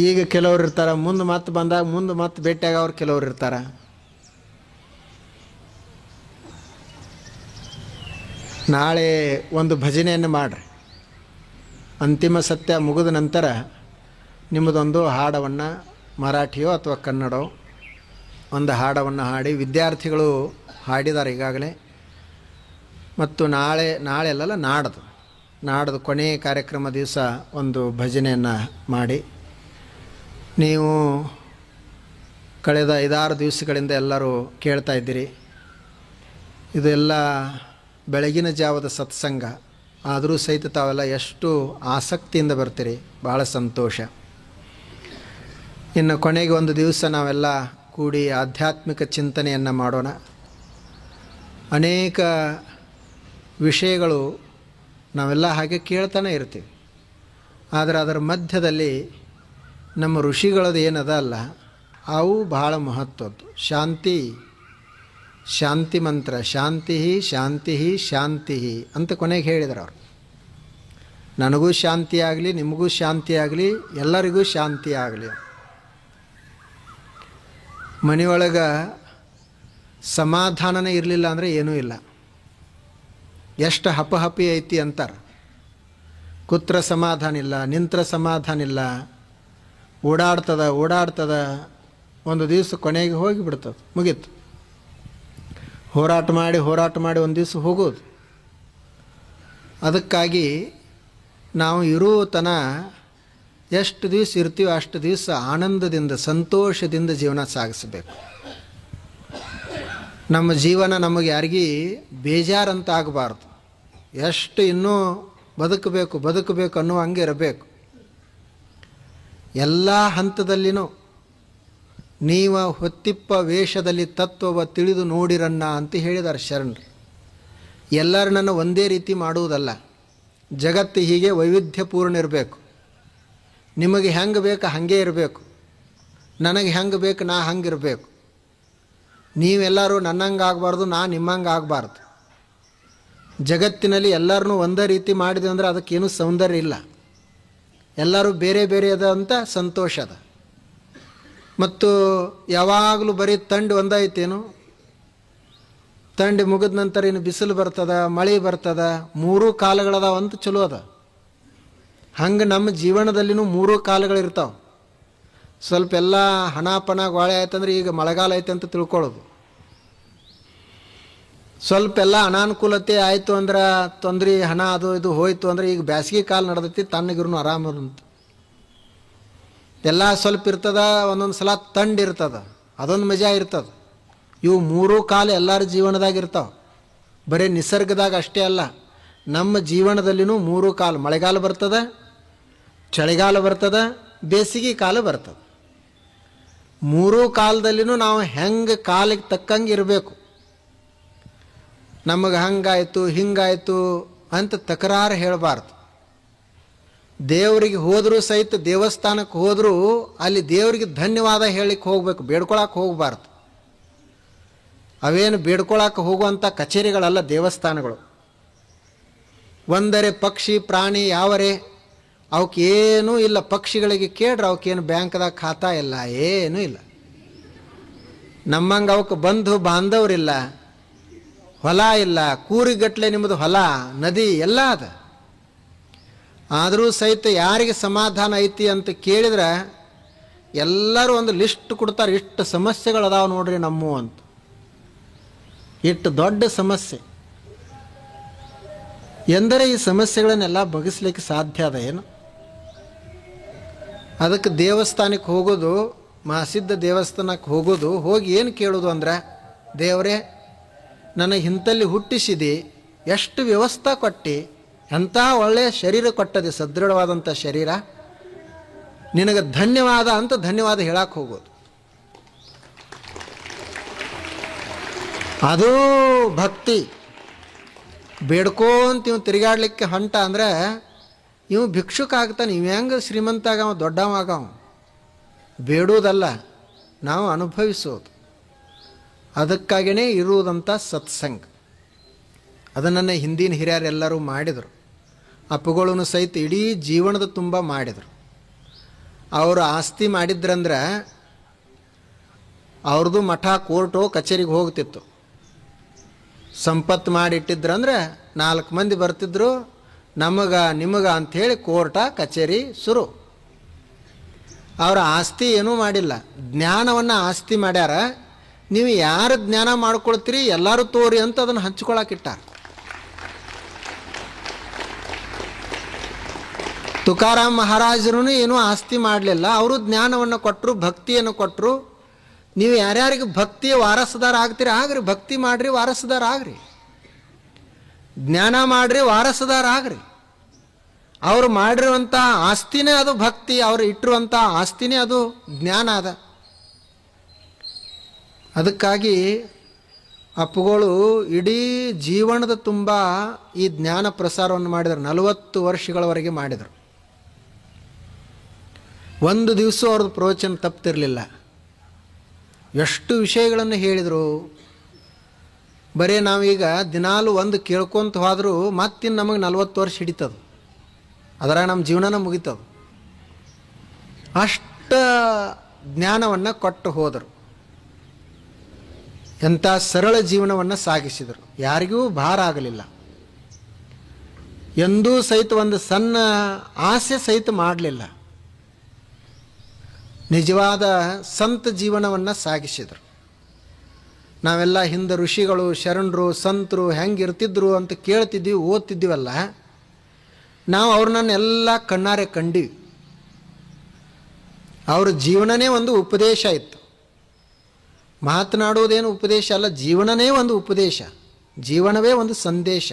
ಈಗ ಕೆಲವ್ರು ಇರ್ತಾರೆ, ಮುಂದೆ ಮತ್ತೆ ಬಂದಾಗ ಮುಂದೆ ಮತ್ತೆ ಭೇಟಿಯಾಗ ಅವ್ರು ಕೆಲವ್ರು ಇರ್ತಾರೆ. ನಾಳೆ ಒಂದು ಭಜನೆಯನ್ನು ಮಾಡಿರಿ. ಅಂತಿಮ ಸತ್ಯ ಮುಗಿದ ನಂತರ ನಿಮ್ಮದೊಂದು ಹಾಡವನ್ನು, ಮರಾಠಿಯೋ ಅಥವಾ ಕನ್ನಡೋ ಒಂದು ಹಾಡವನ್ನು ಹಾಡಿ, ವಿದ್ಯಾರ್ಥಿಗಳು ಹಾಡಿದ್ದಾರೆ ಈಗಾಗಲೇ. ಮತ್ತು ನಾಳೆ ಅಲ್ಲಲ್ಲ, ನಾಡ್ದು ಕೊನೆಯ ಕಾರ್ಯಕ್ರಮ ದಿವಸ ಒಂದು ಭಜನೆಯನ್ನು ಮಾಡಿ, ನೀವು ಕಳೆದ 5-6 ದಿವಸಗಳಿಂದ ಎಲ್ಲರೂ ಕೇಳ್ತಾ ಇದ್ದೀರಿ. ಇದೆಲ್ಲ ಬೆಳಗಿನ ಜಾವದ ಸತ್ಸಂಗ, ಆದರೂ ಸಹಿತ ತಾವೆಲ್ಲ ಎಷ್ಟು ಆಸಕ್ತಿಯಿಂದ ಬರ್ತೀರಿ, ಭಾಳ ಸಂತೋಷ. ಇನ್ನು ಕೊನೆಗೆ ಒಂದು ದಿವಸ ನಾವೆಲ್ಲ ಕೂಡಿ ಆಧ್ಯಾತ್ಮಿಕ ಚಿಂತನೆಯನ್ನು ಮಾಡೋಣ. ಅನೇಕ ವಿಷಯಗಳು ನಾವೆಲ್ಲ ಹಾಗೆ ಕೇಳ್ತಾನೆ ಇರ್ತೀವಿ, ಆದರೆ ಅದರ ಮಧ್ಯದಲ್ಲಿ ನಮ್ಮ ಋಷಿಗಳದ್ದು ಏನದ ಅಲ್ಲ, ಅವು ಭಾಳ ಮಹತ್ವದ್ದು. ಶಾಂತಿ ಮಂತ್ರ, ಶಾಂತಿ ಶಾಂತಿ ಶಾಂತಿ ಅಂತ ಕೊನೆಗೆ ಹೇಳಿದ್ರು ಅವರು. ನನಗೂ ಶಾಂತಿ ಆಗಲಿ, ನಿಮಗೂ ಶಾಂತಿ ಆಗಲಿ, ಎಲ್ಲರಿಗೂ ಶಾಂತಿ ಆಗಲಿ. ಮನೆಯೊಳಗೆ ಸಮಾಧಾನನೇ ಇರಲಿಲ್ಲ ಅಂದರೆ ಏನೂ ಇಲ್ಲ. ಎಷ್ಟು ಹಪಹಪಿ ಐತಿ ಅಂತಾರೆ. ಕೂತ್ರ ಸಮಾಧಾನ ಇಲ್ಲ, ನಿಂತ್ರ ಸಮಾಧಾನ ಇಲ್ಲ, ಓಡಾಡ್ತದ. ಒಂದು ದಿವಸ ಕೊನೆಗೆ ಹೋಗಿಬಿಡ್ತದೆ, ಮುಗೀತು. ಹೋರಾಟ ಮಾಡಿ ಒಂದು ದಿವಸ ಹೋಗೋದು. ಅದಕ್ಕಾಗಿ ನಾವು ಇರೋ ತನ ಎಷ್ಟು ದಿವಸ ಇರ್ತೀವೋ ಅಷ್ಟು ದಿವಸ ಆನಂದದಿಂದ, ಸಂತೋಷದಿಂದ ಜೀವನ ಸಾಗಿಸಬೇಕು. ನಮ್ಮ ಜೀವನ ನಮಗೆ ಯಾರಿಗೂ ಬೇಜಾರಂತ ಆಗಬಾರ್ದು. ಎಷ್ಟು ಇನ್ನೂ ಬದುಕಬೇಕು ಅನ್ನೋ ಹಂಗೆ ಇರಬೇಕು. ಎಲ್ಲ ಹಂತದಲ್ಲಿನೂ ನೀವ ಹೊತ್ತಿಪ್ಪ ವೇಷದಲ್ಲಿ ತತ್ವವ ತಿಳಿದು ನೋಡಿರನ್ನ ಅಂತ ಹೇಳಿದ್ದಾರೆ ಶರಣರು. ಎಲ್ಲರನ್ನ ಒಂದೇ ರೀತಿ ಮಾಡುವುದಲ್ಲ, ಜಗತ್ತು ಹೀಗೆ ವೈವಿಧ್ಯಪೂರ್ಣ ಇರಬೇಕು. ನಿಮಗೆ ಹೆಂಗೆ ಬೇಕು ಹಾಗೆ ಇರಬೇಕು, ನನಗೆ ಹೆಂಗೆ ಬೇಕು ನಾ ಹಂಗಿರಬೇಕು. ನೀವೆಲ್ಲರೂ ನನ್ನಂಗೆ ಆಗಬಾರ್ದು, ನಾ ನಿಮ್ಮಂಗೆ ಆಗಬಾರ್ದು. ಜಗತ್ತಿನಲ್ಲಿ ಎಲ್ಲರನ್ನೂ ಒಂದೇ ರೀತಿ ಮಾಡಿದೆ ಅಂದರೆ ಅದಕ್ಕೇನು ಸೌಂದರ್ಯ ಇಲ್ಲ. ಎಲ್ಲರೂ ಬೇರೆ ಬೇರೆ ಅದ ಅಂತ ಸಂತೋಷ ಅದ. ಮತ್ತು ಯಾವಾಗಲೂ ಬರೀ ತಂಡು ಒಂದಾಯ್ತೇನು? ತಂಡಿ ಮುಗಿದ ನಂತರ ಇನ್ನು ಬಿಸಿಲು ಬರ್ತದ, ಮಳೆ ಬರ್ತದ, 3 ಕಾಲಗಳದಾವ ಅಂತ ಚಲೋ ಅದ. ಹಂಗೆ ನಮ್ಮ ಜೀವನದಲ್ಲಿನೂ 3 ಕಾಲಗಳಿರ್ತಾವೆ. ಸ್ವಲ್ಪ ಎಲ್ಲ ಹಣಪಣ ಗೋಳೆ ಆಯ್ತಂದ್ರೆ ಈಗ ಮಳೆಗಾಲ ಐತೆ ಅಂತ ತಿಳ್ಕೊಳ್ಳೋದು. ಸ್ವಲ್ಪ ಎಲ್ಲ ಅನಾನುಕೂಲತೆ ಆಯಿತು ಅಂದ್ರೆ ತೊಂದರೆ, ಹಣ ಅದು ಇದು ಹೋಯ್ತು ಅಂದರೆ ಈಗ ಬ್ಯಾಸಿಗೆ ಕಾಲ ನಡೆದೈತಿ, ತಣ್ಣಗಿರೂ ಆರಾಮಂತ. ಎಲ್ಲ ಸ್ವಲ್ಪ ಇರ್ತದ, ಒಂದೊಂದು ಸಲ ತಂಡು ಇರ್ತದ, ಅದೊಂದು ಮಜಾ ಇರ್ತದೆ. ಇವು 3 ಕಾಲ ಎಲ್ಲರ ಜೀವನದಾಗ ಇರ್ತಾವೆ. ಬರೀ ನಿಸರ್ಗದಾಗ ಅಷ್ಟೇ ಅಲ್ಲ, ನಮ್ಮ ಜೀವನದಲ್ಲಿನೂ 3 ಕಾಲ. ಮಳೆಗಾಲ ಬರ್ತದೆ, ಚಳಿಗಾಲ ಬರ್ತದೆ, ಬೇಸಿಗೆ ಕಾಲ ಬರ್ತದೆ. 3 ಕಾಲದಲ್ಲಿನೂ ನಾವು ಹೆಂಗೆ ಕಾಲಿಗೆ ತಕ್ಕಂಗೆ ಇರಬೇಕು. ನಮಗೆ ಹಂಗಾಯಿತು ಹಿಂಗಾಯಿತು ಅಂತ ತಕರಾರು ಹೇಳಬಾರ್ದು. ದೇವರಿಗೆ ಹೋದರೂ ಸಹಿತ ದೇವಸ್ಥಾನಕ್ಕೆ ಹೋದರೂ ಅಲ್ಲಿ ದೇವರಿಗೆ ಧನ್ಯವಾದ ಹೇಳಲಿಕ್ಕೆ ಹೋಗ್ಬೇಕು, ಬೇಡ್ಕೊಳಕ್ಕೆ ಹೋಗಬಾರ್ದು. ಅವೇನು ಬೇಡ್ಕೊಳಕ್ಕೆ ಹೋಗುವಂಥ ಕಚೇರಿಗಳಲ್ಲ ದೇವಸ್ಥಾನಗಳು. ಒಂದರೆ ಪಕ್ಷಿ ಪ್ರಾಣಿ ಯಾವರೇ ಅವಕ್ಕೇನೂ ಇಲ್ಲ. ಪಕ್ಷಿಗಳಿಗೆ ಕೇಳ್ರೆ ಅವಕ್ಕೇನು ಬ್ಯಾಂಕ್ದಾಗ ಖಾತಾ ಇಲ್ಲ, ಏನೂ ಇಲ್ಲ. ನಮ್ಮಂಗೆ ಅವಕ್ಕೆ ಬಂಧು ಬಾಂಧವರಿಲ್ಲ, ಹೊಲ ಇಲ್ಲ, ಕೂರಿಗಟ್ಟಲೆ ನಿಮ್ಮದು ಹೊಲ ನದಿ ಎಲ್ಲ ಅದ. ಆದರೂ ಸಹಿತ ಯಾರಿಗೆ ಸಮಾಧಾನ ಐತಿ ಅಂತ ಕೇಳಿದ್ರೆ ಎಲ್ಲರೂ ಒಂದು ಲಿಸ್ಟ್ ಕೊಡ್ತಾರೆ, ಇಷ್ಟು ಸಮಸ್ಯೆಗಳದಾವ ನೋಡ್ರಿ ನಮ್ಮವು ಅಂತ. ಇಷ್ಟು ದೊಡ್ಡ ಸಮಸ್ಯೆ ಎಂದರೆ ಈ ಸಮಸ್ಯೆಗಳನ್ನೆಲ್ಲ ಬಗೆಸಲಿಕ್ಕೆ ಸಾಧ್ಯ ಅದ ಏನು? ಅದಕ್ಕೆ ದೇವಸ್ಥಾನಕ್ಕೆ ಹೋಗೋದು, ಮಹಾಸಿದ್ಧ ದೇವಸ್ಥಾನಕ್ಕೆ ಹೋಗೋದು, ಹೋಗಿ ಏನು ಕೇಳೋದು ಅಂದ್ರೆ, ದೇವರೇ ನನಗೆ ಇಂಥಲ್ಲಿ ಹುಟ್ಟಿಸಿದಿ, ಎಷ್ಟು ವ್ಯವಸ್ಥೆ ಕೊಟ್ಟು, ಎಂಥ ಒಳ್ಳೆಯ ಶರೀರ ಕೊಟ್ಟದೆ, ಸದೃಢವಾದಂಥ ಶರೀರ, ನಿನಗೆ ಧನ್ಯವಾದ ಅಂತ ಧನ್ಯವಾದ ಹೇಳಕ್ಕೆ ಹೋಗೋದು. ಅದು ಭಕ್ತಿ. ಬೇಡ್ಕೋಂತ ಇವು ತಿರುಗಾಡ್ಲಿಕ್ಕೆ ಹೊಂಟ ಅಂದರೆ ಇವು ಭಿಕ್ಷುಕ ಆಗ್ತಾನೆ. ಇವು ಹೆಂಗೆ ಶ್ರೀಮಂತ ಆಗವ, ದೊಡ್ಡವಾಗವ. ಬೇಡೋದಲ್ಲ, ನಾವು ಅನುಭವಿಸೋದು. ಅದಕ್ಕಾಗಿಯೇ ಇರುವುದಂಥ ಸತ್ಸಂಗ. ಅದನ್ನು ಹಿಂದಿನ ಹಿರಿಯರೆಲ್ಲರೂ ಮಾಡಿದರು. ಅಪ್ಪುಗಳನ್ನು ಸಹಿತ ಇಡೀ ಜೀವನದ ತುಂಬ ಮಾಡಿದರು. ಅವರು ಆಸ್ತಿ ಮಾಡಿದ್ರಂದ್ರೆ ಅವ್ರದ್ದು ಮಠ ಕೋರ್ಟು ಕಚೇರಿಗೆ ಹೋಗ್ತಿತ್ತು. ಸಂಪತ್ತು ಮಾಡಿಟ್ಟಿದ್ರಂದ್ರೆ 4 ಮಂದಿ ಬರ್ತಿದ್ರು, ನಮಗೆ ನಿಮಗೆ ಅಂಥೇಳಿ ಕೋರ್ಟ ಕಚೇರಿ ಶುರು. ಅವರ ಆಸ್ತಿ ಏನೂ ಮಾಡಿಲ್ಲ, ಜ್ಞಾನವನ್ನು ಆಸ್ತಿ ಮಾಡ್ಯಾರ. ನೀವು ಯಾರು ಜ್ಞಾನ ಮಾಡ್ಕೊಳ್ತೀರಿ ಎಲ್ಲರೂ ತೋರಿ ಅಂತ ಅದನ್ನು ಹಂಚ್ಕೊಳಕ್ಕಿಟ್ಟಾರ. ತುಕಾರಾಮ್ ಮಹಾರಾಜರು ಏನೂ ಆಸ್ತಿ ಮಾಡಲಿಲ್ಲ, ಅವರು ಜ್ಞಾನವನ್ನು ಕೊಟ್ಟರು, ಭಕ್ತಿಯನ್ನು ಕೊಟ್ಟರು. ನೀವು ಯಾರ್ಯಾರಿಗೆ ಭಕ್ತಿಯ ವಾರಸುದಾರ ಆಗ್ತೀರಿ ಆಗ್ರಿ, ಭಕ್ತಿ ಮಾಡ್ರಿ ವಾರಸುದಾರ ಆಗ್ರಿ, ಜ್ಞಾನ ಮಾಡ್ರಿ ವಾರಸುದಾರ ಆಗ್ರಿ. ಅವರು ಮಾಡಿರುವಂಥ ಆಸ್ತಿನೇ ಅದು ಭಕ್ತಿ, ಅವರು ಇಟ್ಟಿರುವಂಥ ಆಸ್ತಿನೇ ಅದು ಜ್ಞಾನ ಅದ. ಅದಕ್ಕಾಗಿ ಅಪ್ಪುಗಳು ಇಡೀ ಜೀವನದ ತುಂಬ ಈ ಜ್ಞಾನ ಪ್ರಸಾರವನ್ನು ಮಾಡಿದರು. 40 ವರ್ಷಗಳವರೆಗೆ ಮಾಡಿದರು. ಒಂದು ದಿವಸ ಅವ್ರದ್ದು ಪ್ರವಚನ ತಪ್ತಿರಲಿಲ್ಲ. ಎಷ್ಟು ವಿಷಯಗಳನ್ನು ಹೇಳಿದರು. ಬರೀ ನಾವೀಗ ದಿನಾಲು ಒಂದು ಕೇಳ್ಕೊತ ಹೋದರೂ ಮತ್ತಿನ್ನು ನಮಗೆ 40 ವರ್ಷ ಹಿಡಿತದೆ, ಅದರ ನಮ್ಮ ಜೀವನನ ಮುಗಿತದೆ. ಅಷ್ಟ ಜ್ಞಾನವನ್ನು ಕೊಟ್ಟು ಹೋದರು. ಎಂಥ ಸರಳ ಜೀವನವನ್ನು ಸಾಗಿಸಿದರು. ಯಾರಿಗೂ ಭಾರ ಆಗಲಿಲ್ಲ. ಎಂದೂ ಸಹಿತ ಒಂದು ಸಣ್ಣ ಆಸೆ ಸಹಿತ ಮಾಡಲಿಲ್ಲ. ನಿಜವಾದ ಸಂತ ಜೀವನವನ್ನು ಸಾಗಿಸಿದರು. ನಾವೆಲ್ಲ ಹಿಂದೆ ಋಷಿಗಳು, ಶರಣರು, ಸಂತರು ಹೆಂಗಿರ್ತಿದ್ರು ಅಂತ ಕೇಳ್ತಿದ್ವಿ, ಓದ್ತಿದ್ದೀವಲ್ಲ. ನಾವು ಅವ್ರನ್ನೆಲ್ಲ ಕಣ್ಣಾರೆ ಕಂಡೀವಿ. ಅವ್ರ ಜೀವನನೇ ಒಂದು ಉಪದೇಶ ಇತ್ತು. ಮಾತನಾಡುವುದೇನು ಉಪದೇಶ ಅಲ್ಲ, ಜೀವನನೇ ಒಂದು ಉಪದೇಶ, ಜೀವನವೇ ಒಂದು ಸಂದೇಶ.